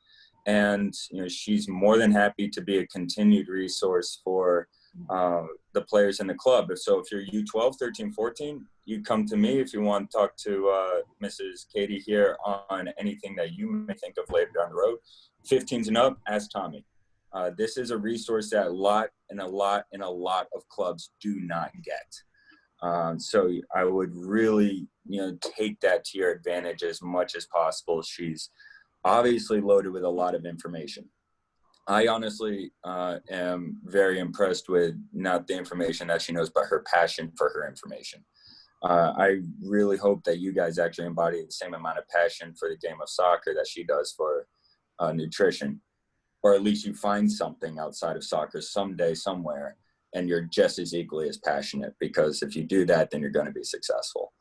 and she's more than happy to be a continued resource for the players in the club. So if you're U12, 13, 14, you come to me if you want to talk to Mrs. Katie here on anything that you may think of later down the road. 15s and up, ask Tommy. This is a resource that a lot of clubs do not get. So I would really, take that to your advantage as much as possible. She's obviously loaded with a lot of information. I honestly am very impressed with not the information that she knows, but her passion for her information. I really hope that you guys actually embody the same amount of passion for the game of soccer that she does for nutrition, or at least you find something outside of soccer someday, somewhere, and you're just as equally as passionate, because if you do that, then you're going to be successful.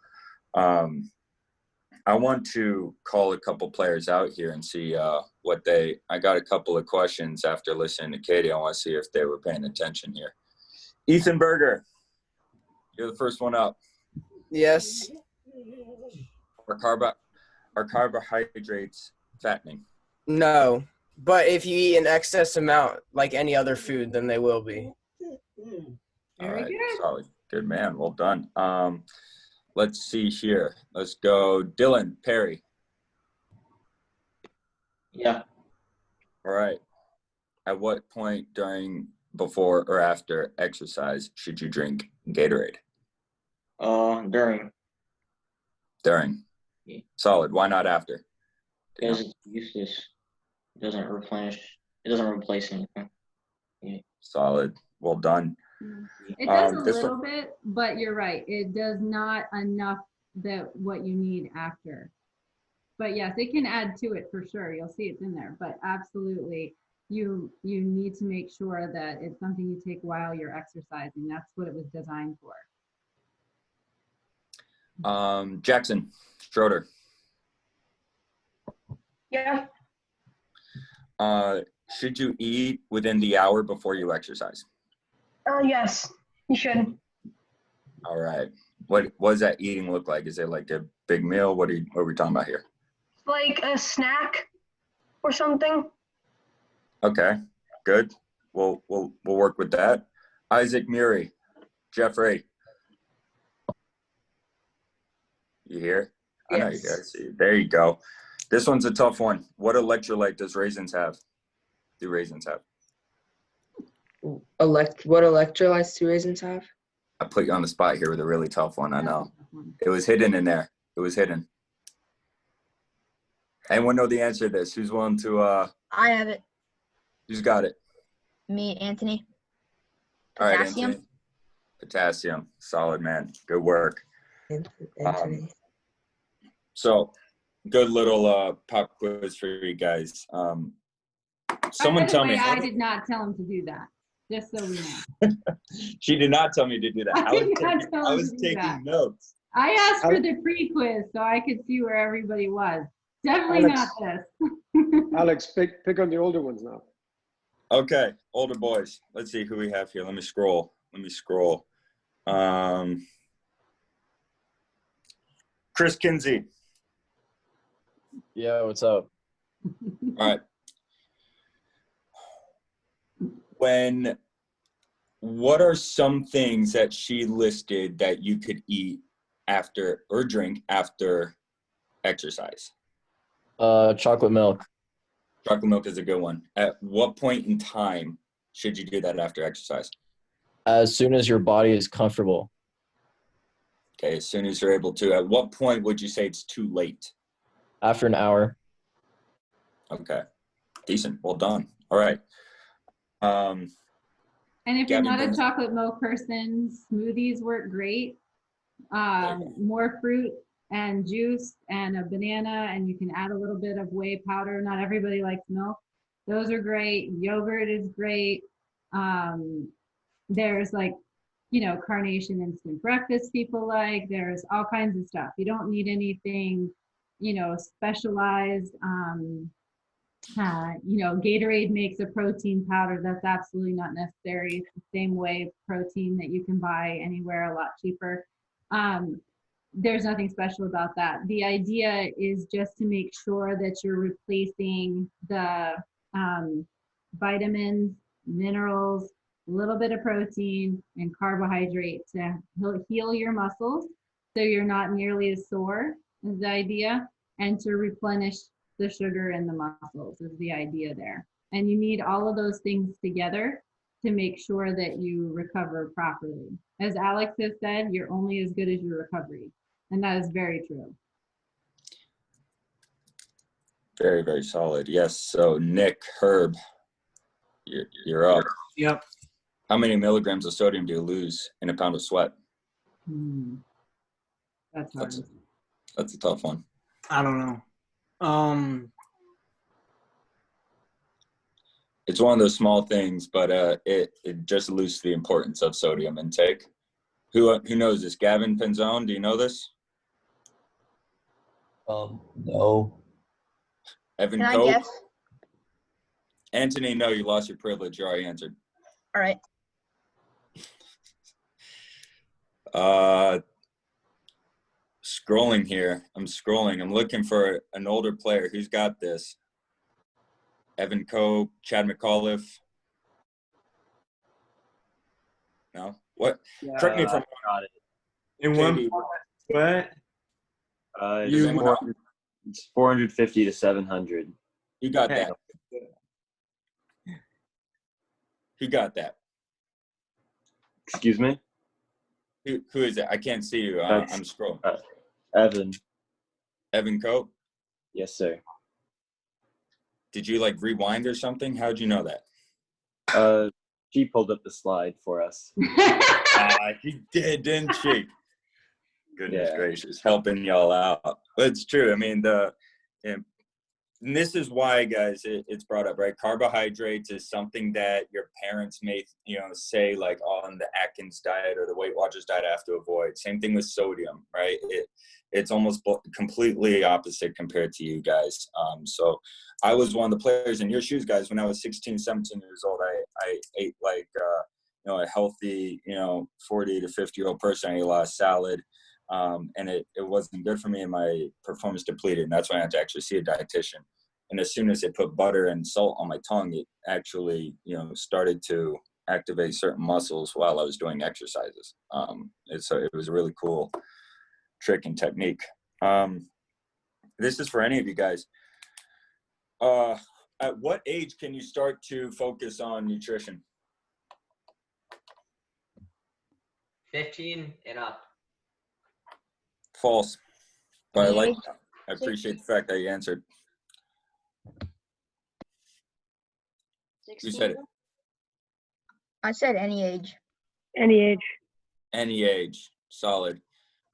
I want to call a couple players out here and see what I got a couple of questions after listening to Katie. I want to see if they were paying attention here. Ethan Berger, you're the first one up. Yes. Are carbohydrates fattening? No. But if you eat an excess amount, like any other food, then they will be. All right, solid. Good man. Well done. Let's see here. Let's go. Dylan Perry. Yeah. All right. At what point before, or after exercise should you drink Gatorade? During. During. Yeah. Solid. Why not after? Because it's useless. It doesn't replace anything. Yeah. Solid. Well done. It does a little bit, but you're right. It does not enough that what you need after. But yes, it can add to it for sure. You'll see it's in there, but absolutely you need to make sure that it's something you take while you're exercising. That's what it was designed for. Jackson Schroeder. Yeah. Should you eat within the hour before you exercise? Yes, you should. All right. What does that eating look like? Is it like a big meal? What are we talking about here? Like a snack or something. Okay, good. We'll work with that. Isaac Murray, Jeffrey. You here? I know you're here. I see you. There you go. This one's a tough one. What electrolyte does raisins have? Do raisins have? What electrolytes do raisins have? I put you on the spot here with a really tough one. I know. It was hidden in there. It was hidden. Anyone know the answer to this? Who's willing to I have it. who's got it? Me, Anthony. All right, Potassium. Anthony. Potassium. Solid, man. Good work. Anthony. So good little pop quiz for you guys. Someone tell me. I did not tell him to do that. Just so we know. She did not tell me to do that. I was taking notes. I asked for the pre-quiz so I could see where everybody was. Definitely not this. Alex, pick on the older ones now. Okay, older boys. Let's see who we have here. Let me scroll. Chris Kinsey. Yeah, what's up? All right. What are some things that she listed that you could eat after or drink after exercise? Chocolate milk. Chocolate milk is a good one. At what point in time should you do that after exercise? As soon as your body is comfortable. Okay, as soon as you're able to. At what point would you say it's too late? After an hour. Okay, decent. Well done. All right. And if Gavin you're not a Bennett. chocolate milk person, smoothies work great. More fruit and juice and a banana, and you can add a little bit of whey powder. Not everybody likes milk. Those are great. Yogurt is great. There's carnation instant breakfast people like. There's all kinds of stuff. You don't need anything, specialized. Gatorade makes a protein powder. That's absolutely not necessary. It's the same way protein that you can buy anywhere, a lot cheaper. There's nothing special about that. The idea is just to make sure that you're replacing the vitamins, minerals, a little bit of protein, and carbohydrate to heal your muscles so you're not nearly as sore, is the idea, and to replenish the sugar in the muscles is the idea there. And you need all of those things together to make sure that you recover properly. As Alex has said, you're only as good as your recovery. And that is very true. Very, very solid. Yes. So Nick, Herb, you're up. Yep. How many milligrams of sodium do you lose in a pound of sweat? That's hard. That's a tough one. I don't know. It's one of those small things, but it just alludes to the importance of sodium intake. Who knows this? Gavin Penzone, do you know this? No. Evan Can I Cope? guess? Anthony, no, you lost your privilege. You already answered. All right. Scrolling here. I'm scrolling. I'm looking for an older player. Who's got this? Evan Cope, Chad McAuliffe. No? What? Correct me if I'm got it. In Katie, one what? Does anyone know? It's 450 to 700. You got Hey. that. Who got that? Excuse me? Who is it? I can't see you. That's- I'm scrolling. Evan. Evan Cope? Yes, sir. Did you like rewind or something? How'd you know that? She pulled up the slide for us. She did, didn't she? Goodness Yeah. gracious, helping y'all out. But it's true. I mean, and this is why, guys, it's brought up, right? Carbohydrates is something that your parents may, say like on the Atkins diet or the Weight Watchers diet I have to avoid. Same thing with sodium, right? It's almost completely opposite compared to you guys. So I was one of the players in your shoes, guys. When I was 16, 17 years old, I ate like, a healthy, 40 to 50-year-old person. I ate a lot of salad. And it wasn't good for me, and my performance depleted. And that's why I had to actually see a dietitian. And as soon as they put butter and salt on my tongue, it actually, started to activate certain muscles while I was doing exercises. It was a really cool trick and technique. This is for any of you guys. At what age can you start to focus on nutrition? 15 and up. False. But I Age appreciate the fact that you answered. Who said it? I said any age. Any age. Any age. Solid.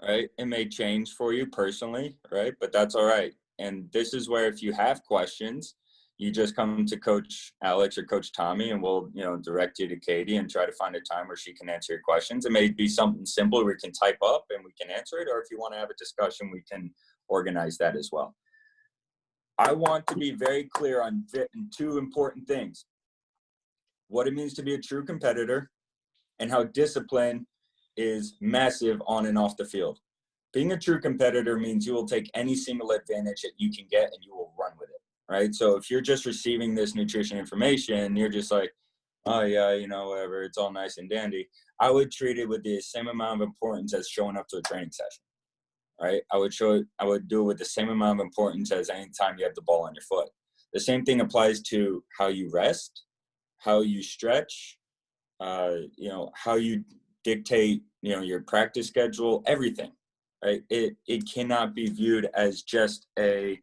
Right? It may change for you personally, right? But that's all right. And this is where if you have questions, you just come to Coach Alex or Coach Tommy, and we'll, direct you to Katie and try to find a time where she can answer your questions. It may be something simple we can type up and we can answer it, or if you want to have a discussion, we can organize that as well. I want to be very clear on two important things: what it means to be a true competitor and how discipline is massive on and off the field. Being a true competitor means you will take any single advantage that you can get and you will run with it. Right? So if you're just receiving this nutrition information, you're just like, oh yeah, whatever, it's all nice and dandy. I would treat it with the same amount of importance as showing up to a training session. Right? I would do it with the same amount of importance as any time you have the ball on your foot. The same thing applies to how you rest, how you stretch, how you dictate, your practice schedule, everything. Right? It cannot be viewed as just a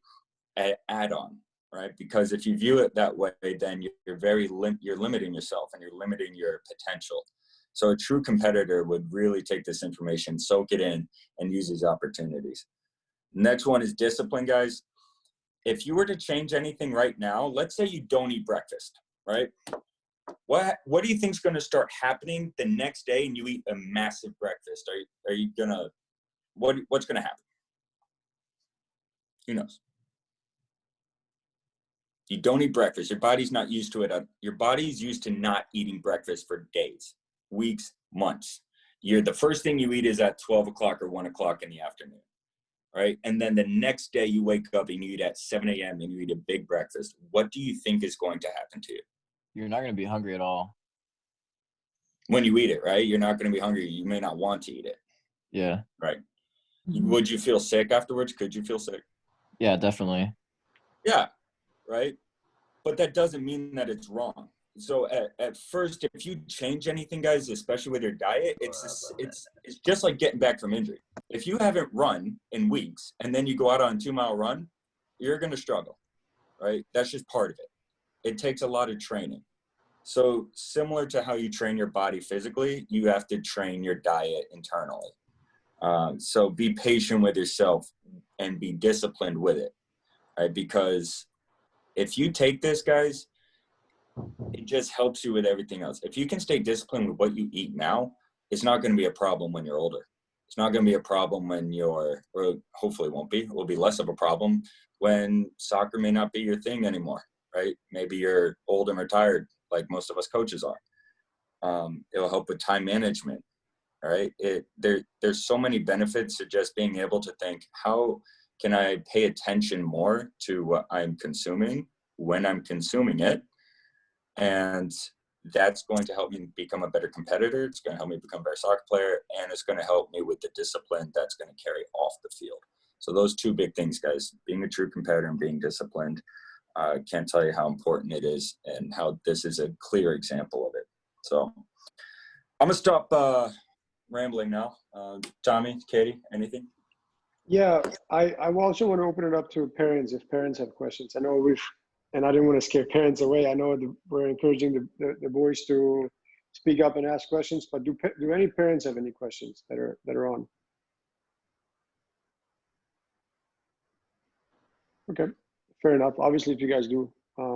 add-on. Right? Because if you view it that way, then you're limiting yourself and you're limiting your potential. So a true competitor would really take this information, soak it in, and use these opportunities. Next one is discipline, guys. If you were to change anything right now, let's say you don't eat breakfast, right? What do you think is going to start happening the next day and you eat a massive breakfast? Are you going to, what's going to happen? Who knows? You don't eat breakfast. Your body's not used to it. Your body's used to not eating breakfast for days, weeks, months. The first thing you eat is at 12 o'clock or 1 o'clock in the afternoon, right? And then the next day you wake up and you eat at 7 a.m. and you eat a big breakfast. What do you think is going to happen to you? You're not going to be hungry at all. When you eat it, right? You're not going to be hungry. You may not want to eat it. Yeah. Right. Would you feel sick afterwards? Could you feel sick? Yeah, definitely. Yeah. Right. But that doesn't mean that it's wrong. So at first, if you change anything, guys, especially with your diet, it's just like getting back from injury. If you haven't run in weeks and then you go out on a 2-mile run, you're going to struggle, right? That's just part of it. It takes a lot of training. So similar to how you train your body physically, you have to train your diet internally. So be patient with yourself and be disciplined with it, right? Because if you take this, guys, it just helps you with everything else. If you can stay disciplined with what you eat now, it's not going to be a problem when you're older. It's not going to be a problem when you're, or hopefully won't be. It will be less of a problem when soccer may not be your thing anymore, right? Maybe you're old and retired, like most of us coaches are. It'll help with time management, right? There's so many benefits to just being able to think, how can I pay attention more to what I'm consuming when I'm consuming it? And that's going to help me become a better competitor. It's going to help me become a better soccer player, and it's going to help me with the discipline that's going to carry off the field. So those two big things, guys, being a true competitor and being disciplined, I can't tell you how important it is and how this is a clear example of it. So I'm going to stop rambling now. Tommy, Katie, anything? Yeah, I also want to open it up to parents if parents have questions. I know and I didn't want to scare parents away. I know we're encouraging the boys to speak up and ask questions, but do any parents have any questions that are on? Okay, fair enough. Obviously, if you guys do,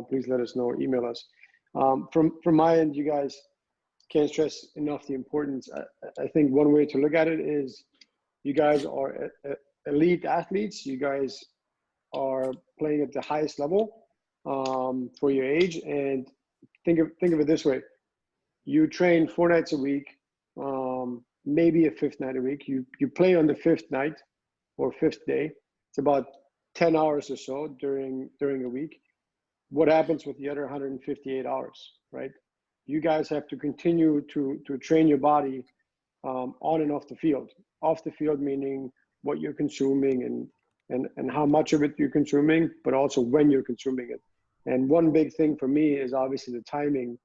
please let us know or email us. From my end, you guys can't stress enough the importance. I think one way to look at it is you guys are elite athletes. You guys are playing at the highest level for your age, and think of it this way: you train 4 nights a week, maybe a 5th night a week. You play on the 5th night or 5th day. It's about 10 hours or so during a week. What happens with the other 158 hours, right? You guys have to continue to train your body on and off the field. Off the field meaning what you're consuming and how much of it you're consuming, but also when you're consuming it. And one big thing for me is obviously the timing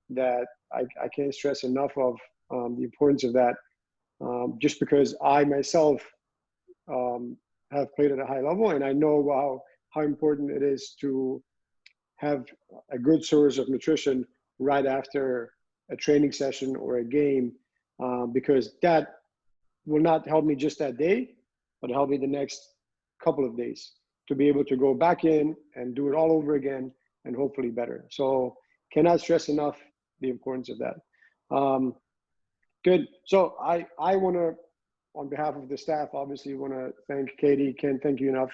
that I can't stress enough of the importance of that, just because I myself have played at a high level, and I know how important it is to have a good source of nutrition right after a training session or a game, because that will not help me just that day, but help me the next couple of days to be able to go back in and do it all over again and hopefully better. So cannot stress enough the importance of that. Good. So I want to, on behalf of the staff, obviously want to thank Katie. Can't thank you enough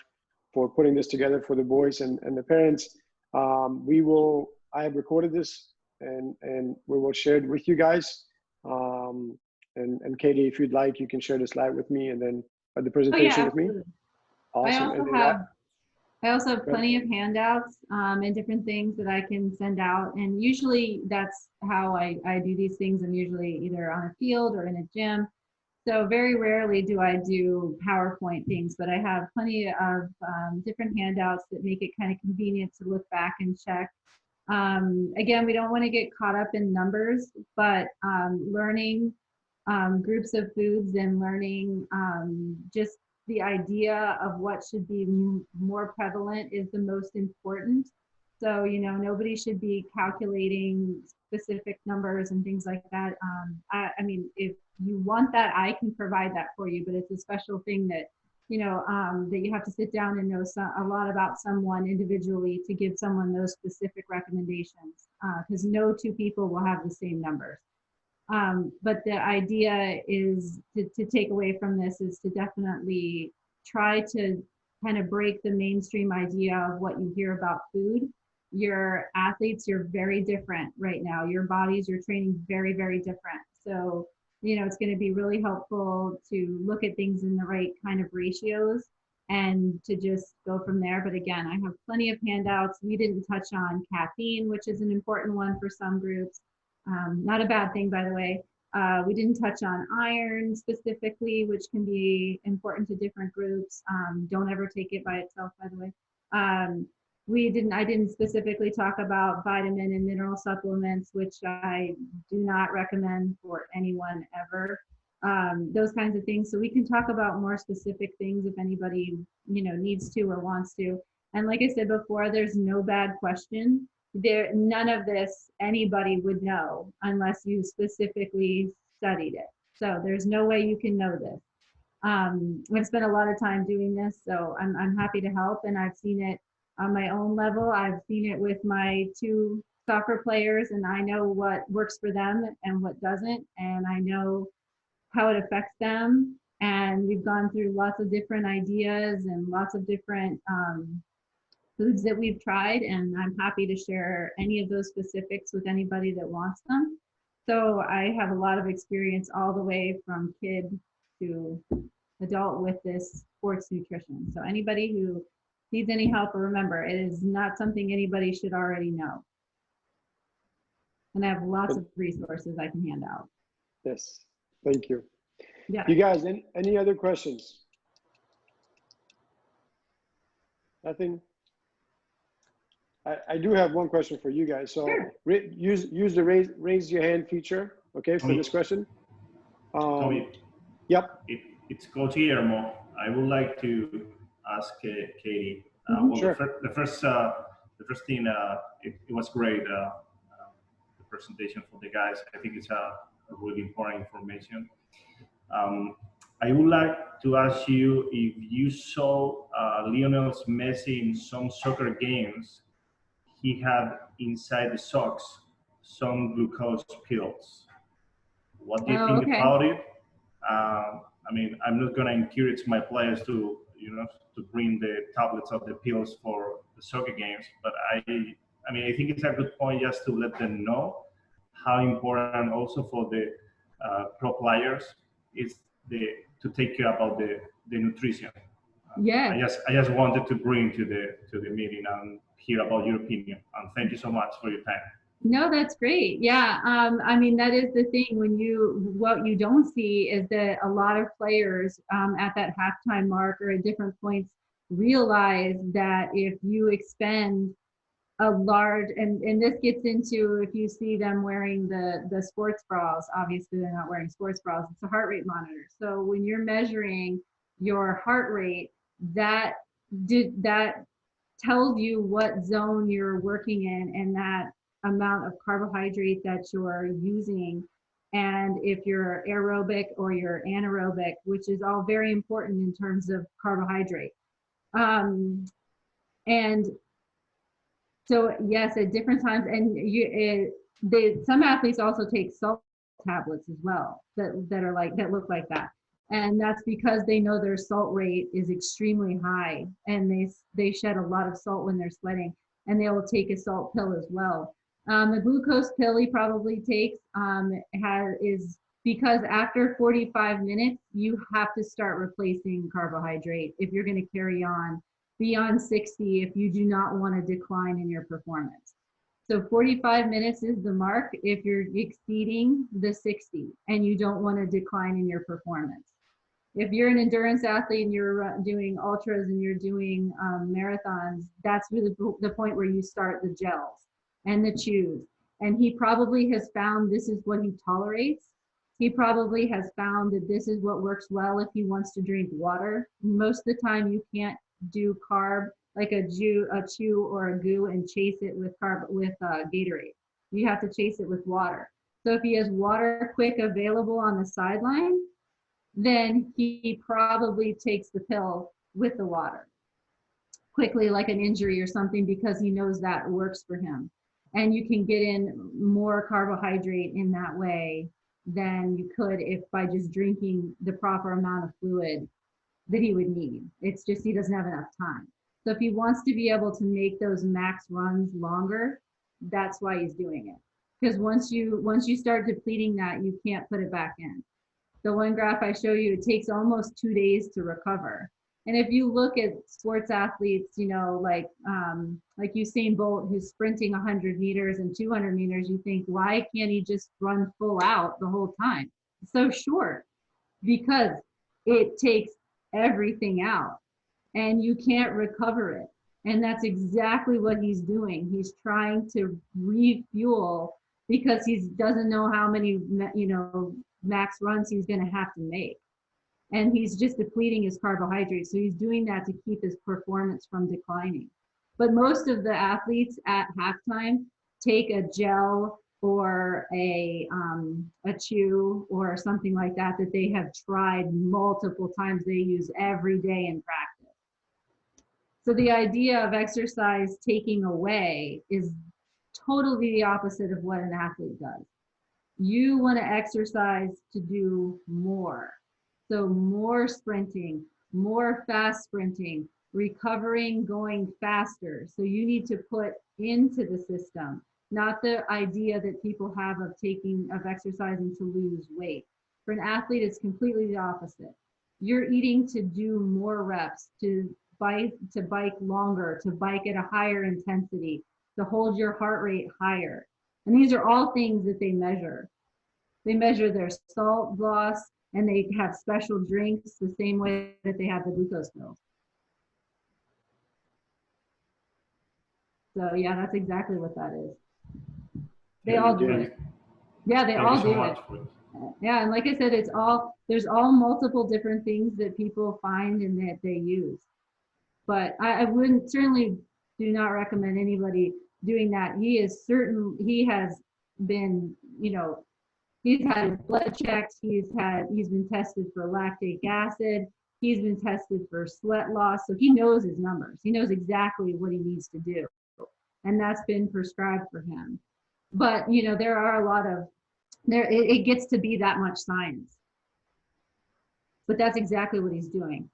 for putting this together for the boys and the parents. I have recorded this and we will share it with you guys. And Katie, if you'd like, you can share the slide with me and then the presentation with me. Awesome. I also have plenty of handouts and different things that I can send out. And usually that's how I do these things. I'm usually either on a field or in a gym. So very rarely do I do PowerPoint things, but I have plenty of different handouts that make it kind of convenient to look back and check. Again, we don't want to get caught up in numbers, but learning groups of foods and learning just the idea of what should be more prevalent is the most important. So, nobody should be calculating specific numbers and things like that. I mean, if you want that, I can provide that for you, but it's a special thing that, that you have to sit down and know a lot about someone individually to give someone those specific recommendations, because no two people will have the same numbers. But the idea is to take away from this is to definitely try to kind of break the mainstream idea of what you hear about food. Your athletes, you're very different right now. Your bodies, you're training very, very different. So, it's going to be really helpful to look at things in the right kind of ratios and to just go from there. But again, I have plenty of handouts. We didn't touch on caffeine, which is an important one for some groups. Not a bad thing, by the way. We didn't touch on iron specifically, which can be important to different groups. Don't ever take it by itself, by the way. I didn't specifically talk about vitamin and mineral supplements, which I do not recommend for anyone ever. Those kinds of things. So we can talk about more specific things if anybody, needs to or wants to. And like I said before, there's no bad question. None of this anybody would know unless you specifically studied it. So there's no way you can know this. I've spent a lot of time doing this, so I'm happy to help, and I've seen it on my own level. I've seen it with my 2 soccer players, and I know what works for them and what doesn't, and I know how it affects them. And we've gone through lots of different ideas and lots of different foods that we've tried, and I'm happy to share any of those specifics with anybody that wants them. So I have a lot of experience all the way from kid to adult with this sports nutrition. So anybody who needs any help, remember, it is not something anybody should already know. And I have lots of resources I can hand out. Yes, thank you. Yeah. You guys, any other questions? Nothing? I do have one question for you guys. So Sure. use the raise your hand feature, okay, for this question. Tommy, Yep. it's Coach Guillermo. I would like to ask Katie. Sure. The first thing, it was great. The presentation for the guys. I think it's a really important information. I would like to ask you if you saw Lionel Messi in some soccer games. He had inside the socks some glucose pills. What do you think about it? I mean, I'm not going to encourage my players to, to bring the tablets of the pills for the soccer games, but I mean, I think it's a good point just to let them know how important also for the pro players is to take care about the nutrition. Yeah. I just wanted to bring to the meeting and hear about your opinion. And thank you so much for your time. No, that's great. Yeah. I mean, that is the thing what you don't see is that a lot of players at that halftime mark or at different points realize that if you expend a large, and this gets into, if you see them wearing the sports bras, obviously they're not wearing sports bras, it's a heart rate monitor. So when you're measuring your heart rate, that tells you what zone you're working in and that amount of carbohydrate that you're using, and if you're aerobic or you're anaerobic, which is all very important in terms of carbohydrate. And so yes, at different times, and some athletes also take salt tablets as well that look like that. And that's because they know their salt rate is extremely high, and they shed a lot of salt when they're sweating, and they will take a salt pill as well. The glucose pill he probably takes is because after 45 minutes, you have to start replacing carbohydrate if you're going to carry on beyond 60 if you do not want to decline in your performance. So 45 minutes is the mark if you're exceeding the 60 and you don't want to decline in your performance. If you're an endurance athlete and you're doing ultras and you're doing marathons, that's really the point where you start the gels and the chews. And he probably has found this is what he tolerates. He probably has found that this is what works well if he wants to drink water. Most of the time you can't do carb like a chew or a goo and chase it with Gatorade. You have to chase it with water. So if he has water quick available on the sideline, then he probably takes the pill with the water quickly, like an injury or something, because he knows that works for him. And you can get in more carbohydrate in that way than you could if by just drinking the proper amount of fluid that he would need. It's just he doesn't have enough time. So if he wants to be able to make those max runs longer, that's why he's doing it. Because once you start depleting that, you can't put it back in. The one graph I show you, it takes almost 2 days to recover. And if you look at sports athletes, like Usain Bolt, who's sprinting 100 meters and 200 meters, you think, why can't he just run full out the whole time? It's so short, because it takes everything out and you can't recover it. And that's exactly what he's doing. He's trying to refuel because he doesn't know how many, max runs he's going to have to make. And he's just depleting his carbohydrates. So he's doing that to keep his performance from declining. But most of the athletes at halftime take a gel or a chew or something like that they have tried multiple times. They use every day in practice. So the idea of exercise taking away is totally the opposite of what an athlete does. You want to exercise to do more. So more sprinting, more fast sprinting, recovering, going faster. So you need to put into the system, not the idea that people have of exercising to lose weight. For an athlete, it's completely the opposite. You're eating to do more reps, to bike longer, to bike at a higher intensity, to hold your heart rate higher. And these are all things that they measure. They measure their salt loss, and they have special drinks the same way that they have the glucose pills. So yeah, that's exactly what that is. They all do it. Yeah, they all do it. Yeah, and like I said, there's all multiple different things that people find and that they use. But I wouldn't, certainly do not recommend anybody doing that. He has been, he's had his blood checked, he's been tested for lactic acid, he's been tested for sweat loss, so he knows his numbers. He knows exactly what he needs to do. And that's been prescribed for him. But, there are a lot of, it gets to be that much science. But that's exactly what he's doing.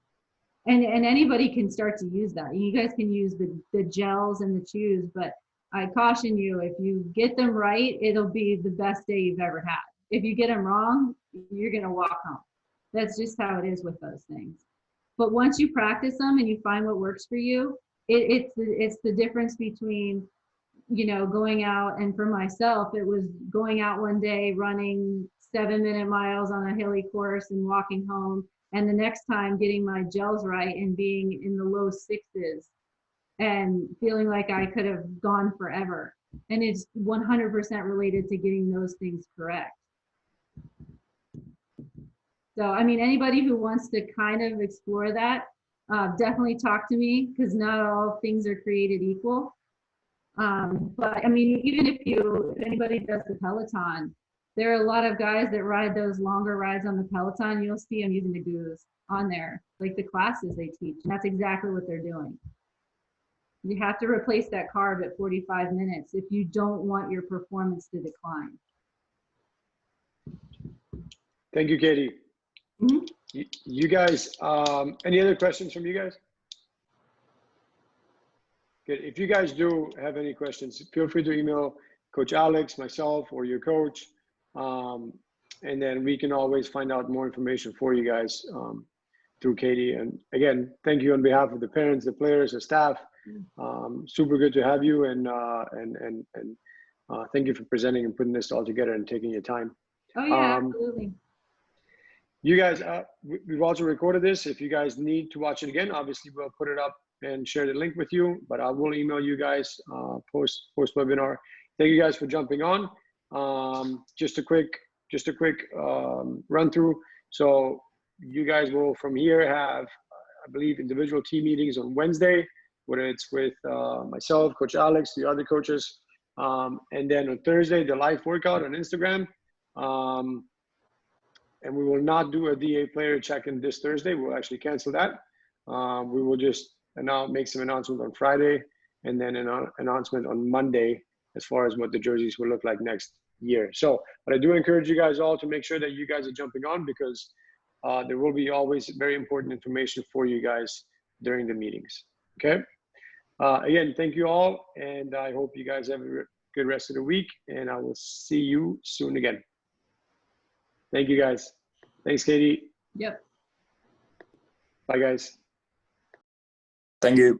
And anybody can start to use that. You guys can use the gels and the chews, but I caution you, if you get them right, it'll be the best day you've ever had. If you get them wrong, you're gonna walk home. That's just how it is with those things. But once you practice them and you find what works for you, it's the difference between, going out, and for myself, it was going out one day, running 7-minute miles on a hilly course and walking home, and the next time getting my gels right and being in the low 6s and feeling like I could have gone forever. And it's 100% related to getting those things correct. So, I mean, anybody who wants to kind of explore that, definitely talk to me, because not all things are created equal. But I mean, even if anybody does the Peloton, there are a lot of guys that ride those longer rides on the Peloton. You'll see them using the goos on there, like the classes they teach. And that's exactly what they're doing. You have to replace that carb at 45 minutes if you don't want your performance to decline. Thank you, Katie. Mm-hmm. You guys, any other questions from you guys? Good. If you guys do have any questions, feel free to email Coach Alex, myself, or your coach. And then we can always find out more information for you guys through Katie. And again, thank you on behalf of the parents, the players, the staff. Super good to have you, and thank you for presenting and putting this all together and taking your time. Oh yeah, absolutely. You guys, we've also recorded this. If you guys need to watch it again, obviously we'll put it up and share the link with you, but I will email you guys post webinar. Thank you guys for jumping on. Just a quick run through. So you guys will from here have, I believe, individual team meetings on Wednesday, whether it's with myself, Coach Alex, the other coaches, and then on Thursday, the live workout on Instagram. And we will not do a DA player check-in this Thursday. We'll actually cancel that. We will just make some announcements on Friday, and then an announcement on Monday as far as what the jerseys will look like next year. So, but I do encourage you guys all to make sure that you guys are jumping on, because there will be always very important information for you guys during the meetings. Okay. Again, thank you all, and I hope you guys have a good rest of the week, and I will see you soon again. Thank you guys. Thanks, Katie. Yep. Bye, guys. Thank you.